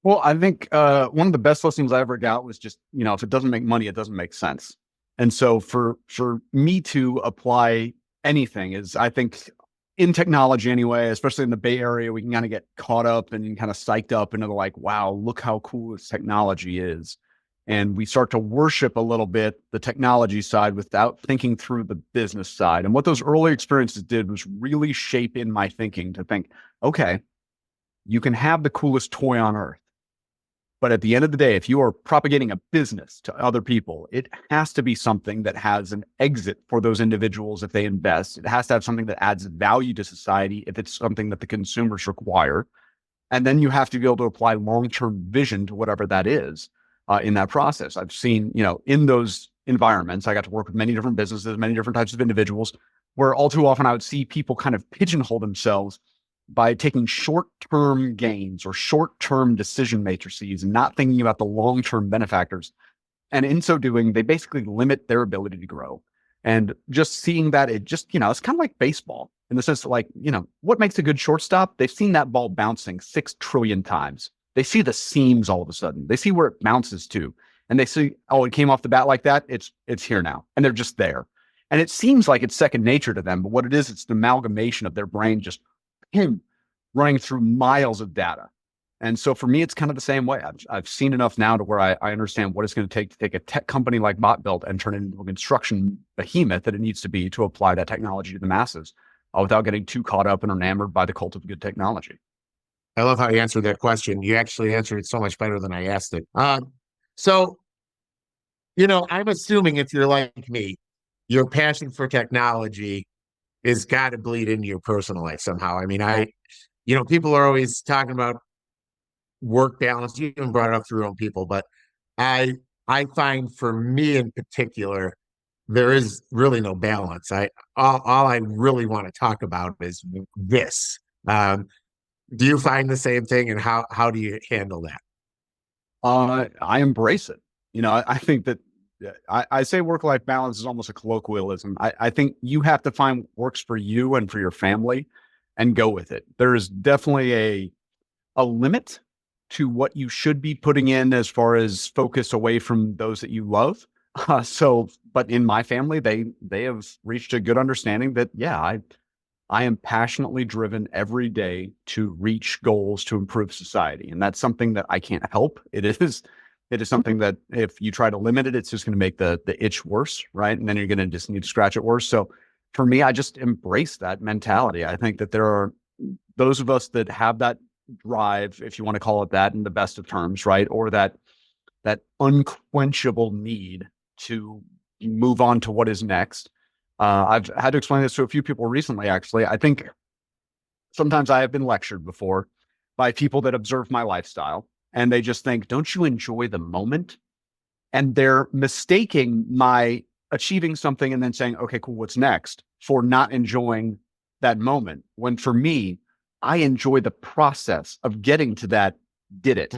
Well, I think one of the best lessons I ever got was just, if it doesn't make money, it doesn't make sense. And so for me to apply anything is, I think, in technology anyway, especially in the Bay Area, we can kind of get caught up and kind of psyched up into the like, wow, look how cool this technology is. And we start to worship a little bit the technology side without thinking through the business side. And what those early experiences did was really shape in my thinking to think, okay, you can have the coolest toy on earth, but at the end of the day, if you are propagating a business to other people, it has to be something that has an exit for those individuals if they invest. It has to have something that adds value to society if it's something that the consumers require. And then you have to be able to apply long-term vision to whatever that is in that process. I've seen, in those environments, I got to work with many different businesses, many different types of individuals, where all too often I would see people kind of pigeonhole themselves by taking short-term gains or short-term decision matrices and not thinking about the long-term benefactors. And in so doing, they basically limit their ability to grow. And just seeing that, it's kind of like baseball in the sense that, like, what makes a good shortstop? They've seen that ball bouncing 6 trillion times. They see the seams all of a sudden. They see where it bounces to. And they see, oh, it came off the bat like that. It's here now. And they're just there. And it seems like it's second nature to them. But what it is, it's an amalgamation of their brain just running through miles of data. And so for me, it's kind of the same way. I've seen enough now to where I understand what it's going to take a tech company like BotBuilt and turn it into a construction behemoth that it needs to be to apply that technology to the masses without getting too caught up and enamored by the cult of good technology. I love how you answered that question. You actually answered it so much better than I asked it. So, I'm assuming if you're like me, your passion for technology is got to bleed into your personal life somehow. I mean, people are always talking about work balance. You even brought it up through your own people, but I find for me in particular, there is really no balance. All I really want to talk about is this. Do you find the same thing, and how do you handle that? I embrace it. I think that I say work-life balance is almost a colloquialism. I think you have to find what works for you and for your family and go with it. There is definitely a limit to what you should be putting in as far as focus away from those that you love. But in my family, they have reached a good understanding that, yeah, I am passionately driven every day to reach goals to improve society. And that's something that I can't help. It is something that if you try to limit it, it's just going to make the itch worse, right? And then you're going to just need to scratch it worse. So for me, I just embrace that mentality. I think that there are those of us that have that drive, if you want to call it that in the best of terms, right? Or that unquenchable need to move on to what is next. I've had to explain this to a few people recently, actually. I think sometimes I have been lectured before by people that observe my lifestyle and they just think, don't you enjoy the moment? And they're mistaking my achieving something and then saying, okay, cool, what's next, for not enjoying that moment. When for me, I enjoy the process of getting to that, did it.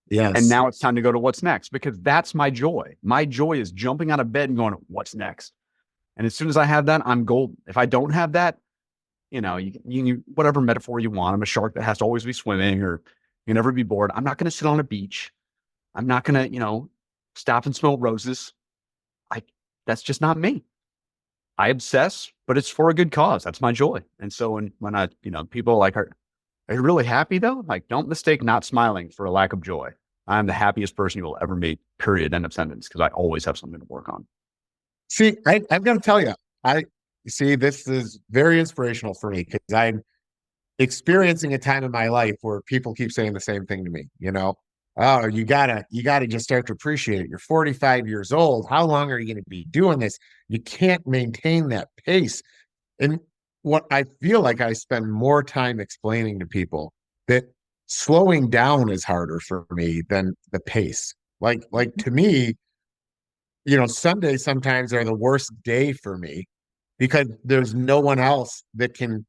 Yes. And now it's time to go to what's next, because that's my joy. My joy is jumping out of bed and going, what's next? And as soon as I have that, I'm golden. If I don't have that, you whatever metaphor you want, I'm a shark that has to always be swimming, or you never be bored. I'm not going to sit on a beach. I'm not going to, stop and smell roses. That's just not me. I obsess, but it's for a good cause. That's my joy. And so when I, people are like, are you really happy though? Like, don't mistake not smiling for a lack of joy. I'm the happiest person you will ever meet, period, end of sentence, because I always have something to work on. See, I'm going to tell you, this is very inspirational for me, because I'm experiencing a time in my life where people keep saying the same thing to me, oh, you gotta just start to appreciate it. You're 45 years old. How long are you going to be doing this? You can't maintain that pace. And what I feel like I spend more time explaining to people that slowing down is harder for me than the pace. Like to me, Sundays sometimes are the worst day for me because there's no one else that can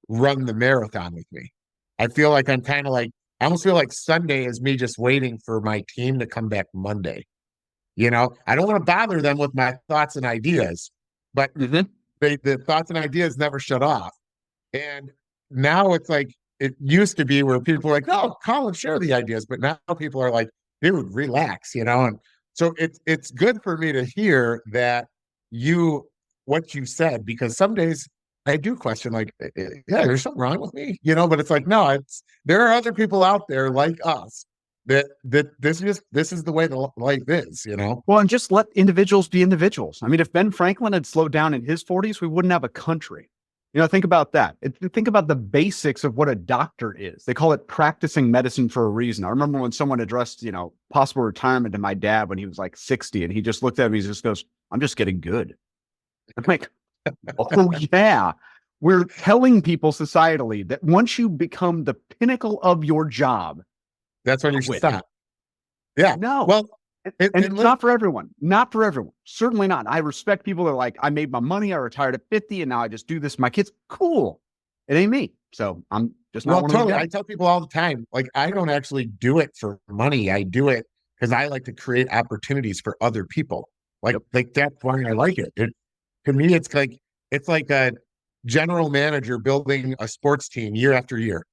run the marathon with me. I feel like I'm kind of like, I almost feel like Sunday is me just waiting for my team to come back Monday. I don't want to bother them with my thoughts and ideas, but Mhm. the thoughts and ideas never shut off. And now it's like it used to be where people are like, no, call and share the ideas. But now people are like, dude, relax. And so it's good for me to hear that what you said, because some days I do question, like, yeah, there's something wrong with me, but it's like, no, there are other people out there like us that this is the way the life is. Well, and just let individuals be individuals. I mean, if Ben Franklin had slowed down in his 40s, we wouldn't have a country. Think about that. Think about the basics of what a doctor is. They call it practicing medicine for a reason. I remember when someone addressed, possible retirement to my dad when he was like 60, and he just looked at me, he just goes, I'm just getting good. I'm like, oh yeah. We're telling people societally that once you become the pinnacle of your job, that's when you should quit. stop. Yeah. No. Well, and it's not for everyone. Not for everyone. Certainly not. I respect people that are like, I made my money, I retired at 50, and now I just do this. My kids, cool. It ain't me. So I'm just not one of those guys. I tell people all the time, like, I don't actually do it for money. I do it because I like to create opportunities for other people. Like that's why I like it. To me, it's like a general manager building a sports team year after year.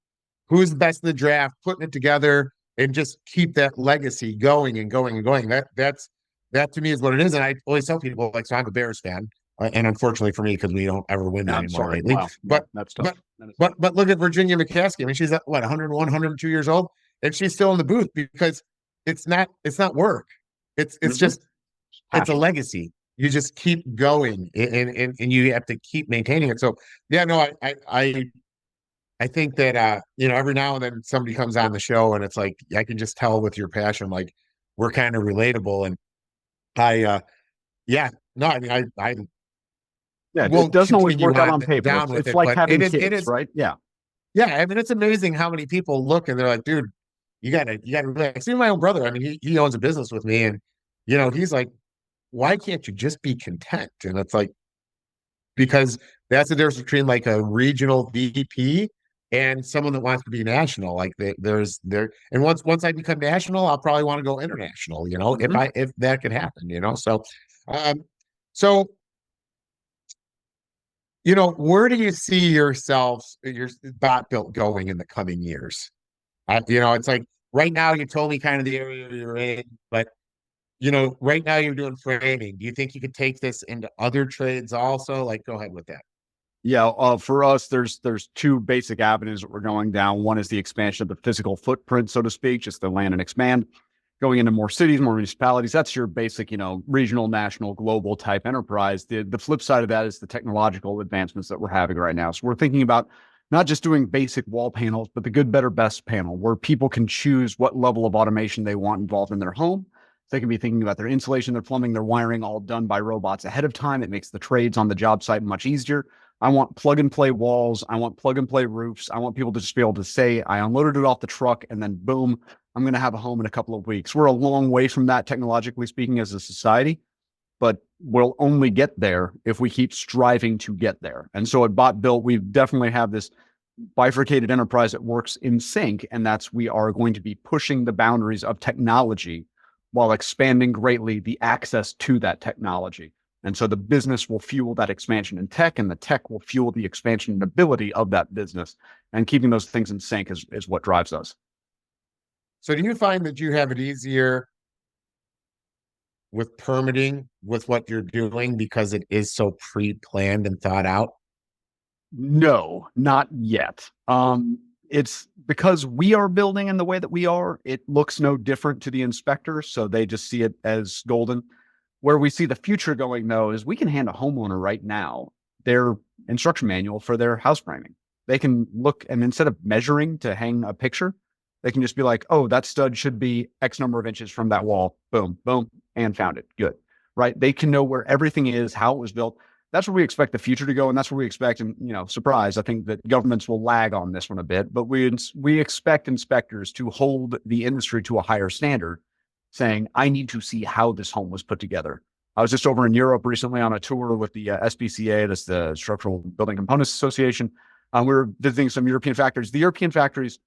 Who's the best in the draft, putting it together, and just keep that legacy going and going and going. That to me is what it is. And I always tell people, like, so I'm a Bears fan, and unfortunately for me, because we don't ever win anymore lately. Wow. But that's tough. but look at Virginia McCaskey. I mean, she's at what, 101, 102 years old, and she's still in the booth because it's not work. It's just it's a legacy. You just keep going, and you have to keep maintaining it. So yeah, no, I think that every now and then somebody comes on the show and it's like I can just tell with your passion, like we're kind of relatable. And yeah, no, I mean I Yeah, it won't doesn't always continue work out on on paper. down with It's it, like but having it kids, is right? Yeah. yeah. I mean, it's amazing how many people look and they're like, dude, you gotta relax. Even my own brother, I mean, he owns a business with me, and he's like, why can't you just be content? And it's like, because that's the difference between like a regional VP and someone that wants to be national. Like and once I become national, I'll probably want to go international, if that could happen. Um, so where do you see your BotBuilt going in the coming years? It's like right now you told me kind of the area you're in, but right now you're doing framing. Do you think you could take this into other trades also? Like, go ahead with that. Yeah, for us, there's two basic avenues that we're going down. One is the expansion of the physical footprint, so to speak, just the land and expand, going into more cities, more municipalities. That's your basic, regional, national, global type enterprise. The flip side of that is the technological advancements that we're having right now. So we're thinking about not just doing basic wall panels, but the good, better, best panel, where people can choose what level of automation they want involved in their home. They can be thinking about their insulation, their plumbing, their wiring, all done by robots ahead of time. It makes the trades on the job site much easier. I want plug and play walls. I want plug and play roofs. I want people to just be able to say, I unloaded it off the truck and then boom, I'm going to have a home in a couple of weeks. We're a long way from that, technologically speaking, as a society, but we'll only get there if we keep striving to get there. And so at BotBuilt, we definitely have this bifurcated enterprise that works in sync. And we are going to be pushing the boundaries of technology while expanding greatly the access to that technology. And so the business will fuel that expansion in tech, and the tech will fuel the expansion and ability of that business. And keeping those things in sync is what drives us. So do you find that you have it easier with permitting with what you're doing because it is so pre-planned and thought out? No, not yet. It's because we are building in the way that we are, it looks no different to the inspector. So they just see it as golden. Where we see the future going, though, is we can hand a homeowner right now their instruction manual for their house framing. They can look, and instead of measuring to hang a picture, they can just be like, oh, that stud should be X number of inches from that wall. Boom, boom, and found it. Good, right? They can know where everything is, how it was built. that's where we expect the future to go, and that's where we expect, and surprise, I think that governments will lag on this one a bit, but we expect inspectors to hold the industry to a higher standard, saying, I need to see how this home was put together. I was just over in Europe recently on a tour with the SBCA, that's the Structural Building Components Association. We were visiting some European factories. The European factories,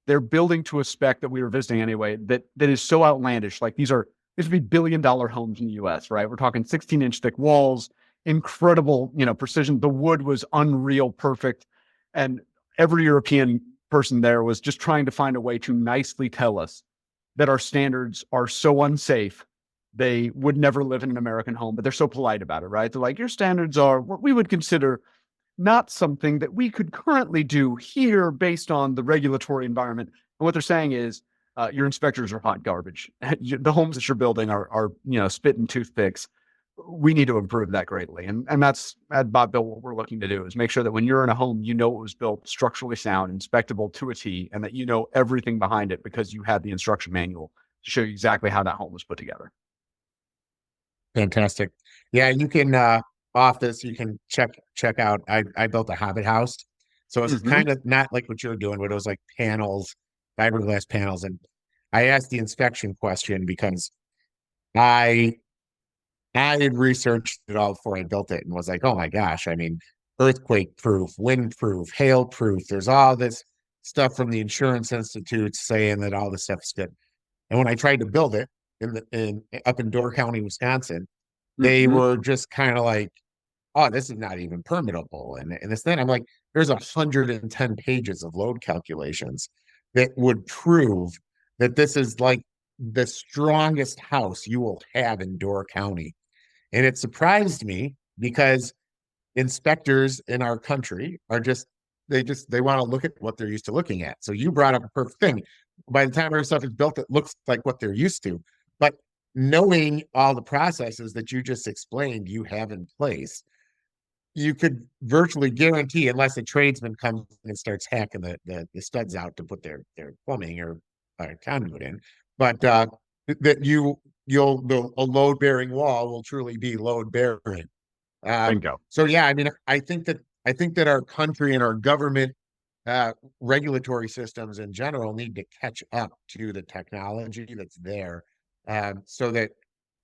they're building to a spec that we were visiting anyway, that is so outlandish. Like these would be billion-dollar homes in the US, right? We're talking 16-inch thick walls, incredible, precision. The wood was unreal, perfect. And every European person there was just trying to find a way to nicely tell us that our standards are so unsafe, they would never live in an American home, but they're so polite about it, right? They're like, your standards are what we would consider not something that we could currently do here based on the regulatory environment. And what they're saying is, your inspectors are hot garbage. The homes that you're building are spit and toothpicks. We need to improve that greatly. And that's at BotBuilt, what we're looking to do is make sure that when you're in a home, it was built structurally sound, inspectable to a T, and that you know everything behind it because you had the instruction manual to show you exactly how that home was put together. Fantastic. Yeah, you can off this, you can check out. I built a Hobbit house. So it's kind of not like what you're doing, but it was like panels, fiberglass panels. And I asked the inspection question because I had researched it all before I built it and was like, oh my gosh, I mean, earthquake proof, wind proof, hail proof. There's all this stuff from the insurance institutes saying that all this stuff's good. And when I tried to build it up in Door County, Wisconsin, they were just kind of like, oh, this is not even permittable. And this then I'm like, there's 110 pages of load calculations that would prove that this is like the strongest house you will have in Door County. And it surprised me because inspectors in our country are they want to look at what they're used to looking at. So you brought up a perfect thing. By the time our stuff is built, it looks like what they're used to. But knowing all the processes that you just explained you have in place, you could virtually guarantee, unless a tradesman comes and starts hacking the studs out to put their plumbing or conduit in, but that a load bearing wall will truly be load bearing. Bingo. So yeah, I mean, I think that our country and our government regulatory systems in general need to catch up to the technology that's there, so that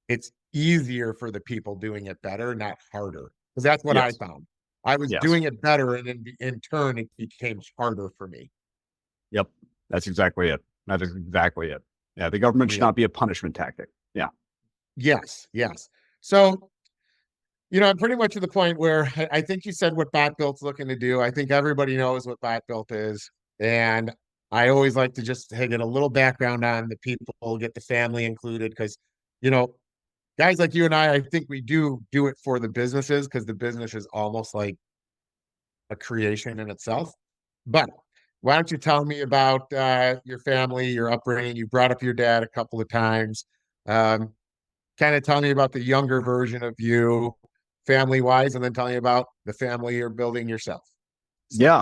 it's easier for the people doing it better, not harder. Because that's what I found. I was doing it better, and in turn, it became harder for me. Yep, that's exactly it. That is exactly it. Yeah, the government should not be a punishment tactic. Yeah. Yes. So, I'm pretty much at the point where I think you said what BotBuilt's looking to do. I think everybody knows what BotBuilt is. And I always like to just get a little background on the people, get the family included, because, guys like you and I think we do it for the businesses, because the business is almost like a creation in itself. But why don't you tell me about your family, your upbringing? You brought up your dad a couple of times. Kind of tell me about the younger version of you, family-wise, and then tell me about the family you're building yourself. Yeah,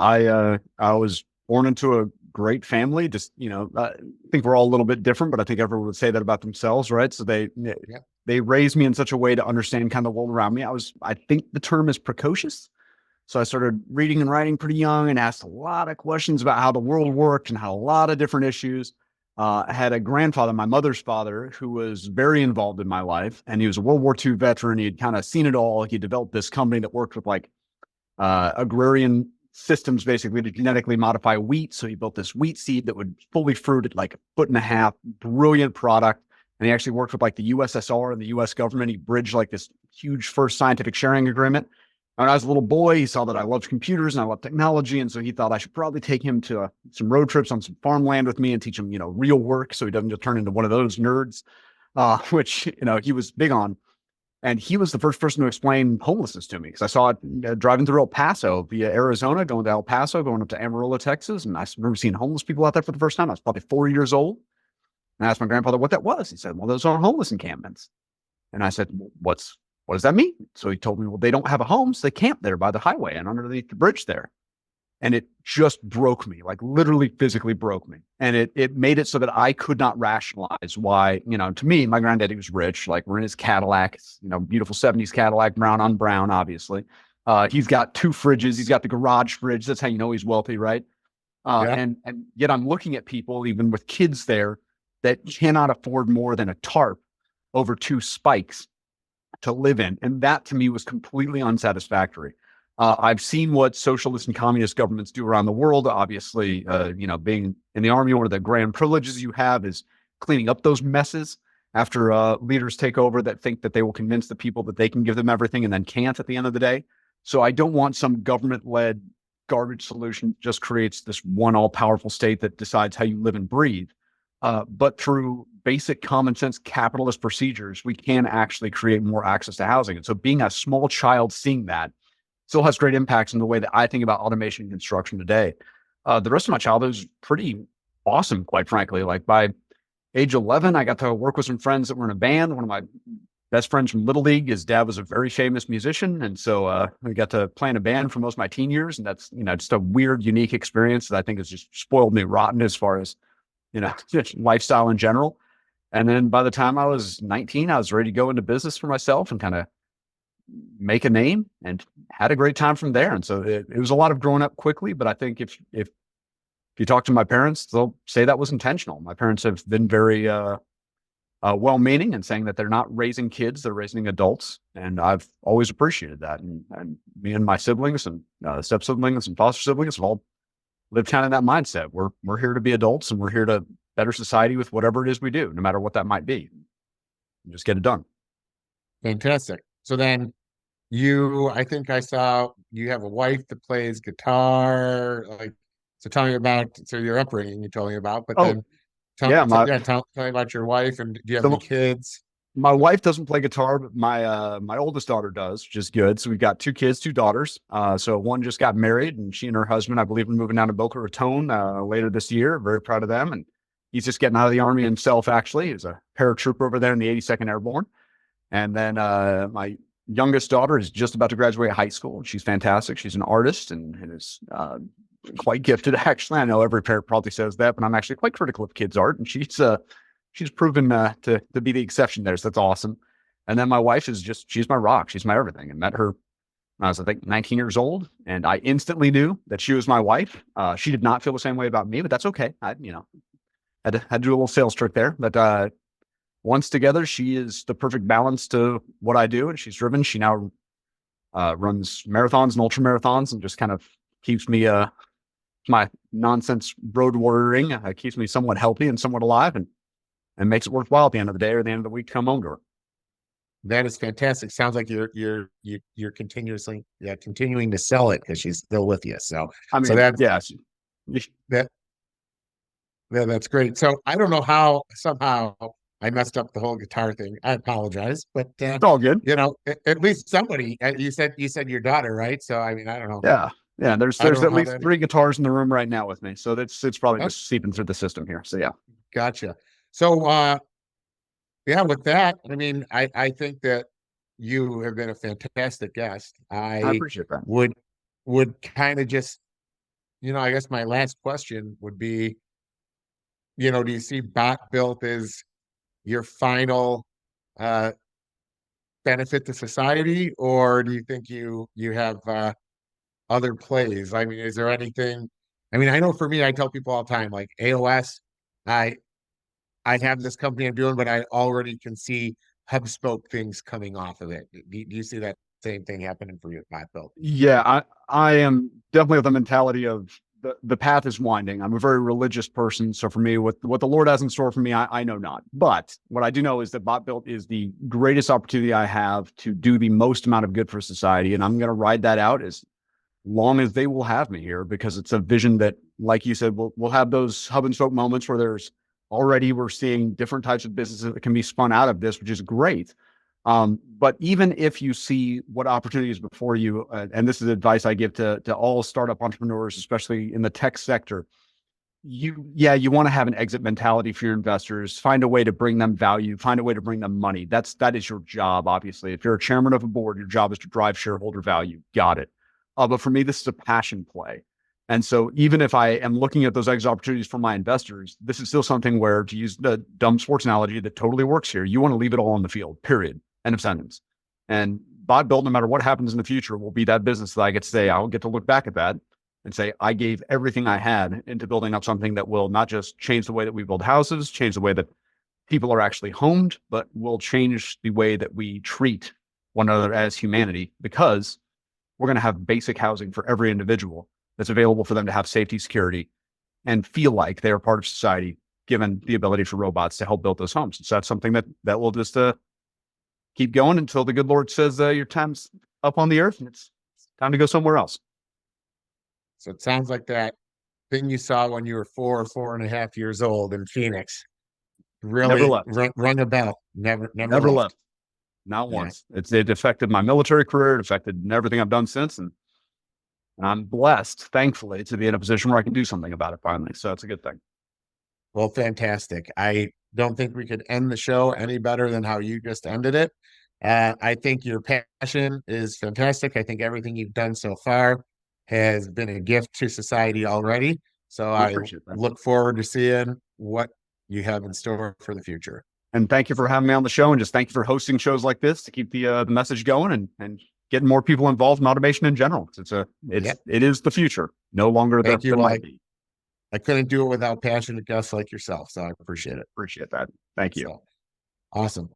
I was born into a great family. Just I think we're all a little bit different, but I think everyone would say that about themselves, right? So they raised me in such a way to understand kind of the world around me. I think the term is precocious. So I started reading and writing pretty young and asked a lot of questions about how the world worked and had a lot of different issues. I had a grandfather, my mother's father, who was very involved in my life, and he was a World War II veteran. He had kind of seen it all. He developed this company that worked with agrarian systems, basically, to genetically modify wheat. So he built this wheat seed that would fully fruit at like a foot and a half, brilliant product. And he actually worked with like the USSR and the US government. He bridged like this huge first scientific sharing agreement. When I was a little boy, he saw that I loved computers and I loved technology. And so he thought I should probably take him to some road trips on some farmland with me and teach him, real work, so he doesn't just turn into one of those nerds, which, he was big on. And he was the first person to explain homelessness to me, because I saw it driving through El Paso via Arizona, going to El Paso, going up to Amarillo, Texas. And I remember seeing homeless people out there for the first time. I was probably 4 years old. And I asked my grandfather what that was. He said, well, those are homeless encampments. And I said, what does that mean? So he told me, well, they don't have a home, so they camp there by the highway and underneath the bridge there. and it just broke me, like literally physically broke me. And it made it so that I could not rationalize why, to me, my granddaddy was rich. Like, we're in his Cadillac, beautiful 70s Cadillac, brown on brown, obviously. He's got 2 fridges. He's got the garage fridge. That's how you know he's wealthy, right? Yeah. And yet I'm looking at people, even with kids there, that cannot afford more than a tarp over 2 spikes to live in. And that to me was completely unsatisfactory. I've seen what socialist and communist governments do around the world. Obviously, being in the army, one of the grand privileges you have is cleaning up those messes after leaders take over that think that they will convince the people that they can give them everything and then can't at the end of the day. So I don't want some government-led garbage solution that just creates this one all-powerful state that decides how you live and breathe. But through basic common sense capitalist procedures, we can actually create more access to housing. And so being a small child seeing that still has great impacts in the way that I think about automation and construction today. The rest of my childhood was pretty awesome, quite frankly. Like, by age 11, I got to work with some friends that were in a band. One of my best friends from Little League, his dad was a very famous musician. And so we got to play in a band for most of my teen years. And that's, just a weird, unique experience that I think has just spoiled me rotten as far as, just lifestyle in general. And then by the time I was 19, I was ready to go into business for myself and kind of make a name, and had a great time from there. And so it was a lot of growing up quickly, but I think if you talk to my parents, they'll say that was intentional. My parents have been very well-meaning and saying that they're not raising kids, they're raising adults. And I've always appreciated that. And me and my siblings and step siblings and foster siblings have all lived kind of that mindset. We're here to be adults, and we're here to better society with whatever it is we do, no matter what that might be. And just get it done. Fantastic. So then I think I saw you have a wife that plays guitar. So tell me about, your upbringing you told me about, but then tell me about your wife, and do you have any kids? My wife doesn't play guitar, but my oldest daughter does, which is good. So we've got 2 kids, 2 daughters. So one just got married, and she and her husband, I believe, are moving down to Boca Raton later this year. Very proud of them. And he's just getting out of the Army himself, actually. He's a paratrooper over there in the 82nd Airborne. And then my youngest daughter is just about to graduate high school. She's fantastic. She's an artist and is quite gifted, actually. I know every parent probably says that, but I'm actually quite critical of kids' art, and she's proven to be the exception there. So that's awesome. And then my wife she's my rock. She's my everything. I met her when I was, I think, 19 years old, and I instantly knew that she was my wife. She did not feel the same way about me, but that's okay. I had to do a little sales trick there. But once together, she is the perfect balance to what I do, and she's driven. She now runs marathons and ultra marathons, and just kind of keeps me my nonsense road warrioring, keeps me somewhat healthy and somewhat alive, and makes it worthwhile at the end of the day or the end of the week to come home to her. That is fantastic. Sounds like you're continuing to sell it because she's still with you. So that's great. So I don't know how somehow I messed up the whole guitar thing. I apologize, but it's all good. At least somebody. You said your daughter, right? So I mean, I don't know. Yeah. There's at least 3 guitars in the room right now with me, so it's probably just seeping through the system here. So yeah, gotcha. So with that, I mean, I think that you have been a fantastic guest. I appreciate that. Would kind of just, I guess my last question would be, do you see BotBuilt as your final benefit to society, or do you think you have other plays? I mean, is there anything? I mean, I know for me, I tell people all the time, like AOS, I have this company I'm doing, but I already can see HubSpot things coming off of it. Do you see that same thing happening for you at BotBuilt? Yeah, I am definitely of the mentality of the path is winding. I'm a very religious person. So for me, what the Lord has in store for me, I know not. But what I do know is that BotBuilt is the greatest opportunity I have to do the most amount of good for society. And I'm going to ride that out as long as they will have me here, because it's a vision that, like you said, we'll have those hub and spoke moments where we're seeing different types of businesses that can be spun out of this, which is great. But even if you see what opportunities before you, and this is advice I give to all startup entrepreneurs, especially in the tech sector, you want to have an exit mentality for your investors, find a way to bring them value, find a way to bring them money. That is your job. Obviously, if you're a chairman of a board, your job is to drive shareholder value. Got it. But for me, this is a passion play. And so even if I am looking at those exit opportunities for my investors, this is still something where, to use the dumb sports analogy that totally works here, you want to leave it all on the field, period. End of sentence. And BotBuilt, no matter what happens in the future, will be that business that I get to say, I'll get to look back at that and say, I gave everything I had into building up something that will not just change the way that we build houses, change the way that people are actually homed, but will change the way that we treat one another as humanity, because we're going to have basic housing for every individual that's available for them to have safety, security, and feel like they are part of society, given the ability for robots to help build those homes. So that's something that will just keep going until the good Lord says your time's up on the earth and it's time to go somewhere else. So it sounds like that thing you saw when you were 4.5 years old in Phoenix really rung a bell. Never left. Not once. It affected my military career. It affected everything I've done since. And I'm blessed, thankfully, to be in a position where I can do something about it finally. So it's a good thing. Well, fantastic. I don't think we could end the show any better than how you just ended it. I think your passion is fantastic. I think everything you've done so far has been a gift to society already. So I look forward to seeing what you have in store for the future. And thank you for having me on the show, and just thank you for hosting shows like this to keep the message going and getting more people involved in automation in general. It is the future, no longer Thank the you. might be. I couldn't do it without passionate guests like yourself, so I appreciate it. Appreciate that. Thank you. So, awesome.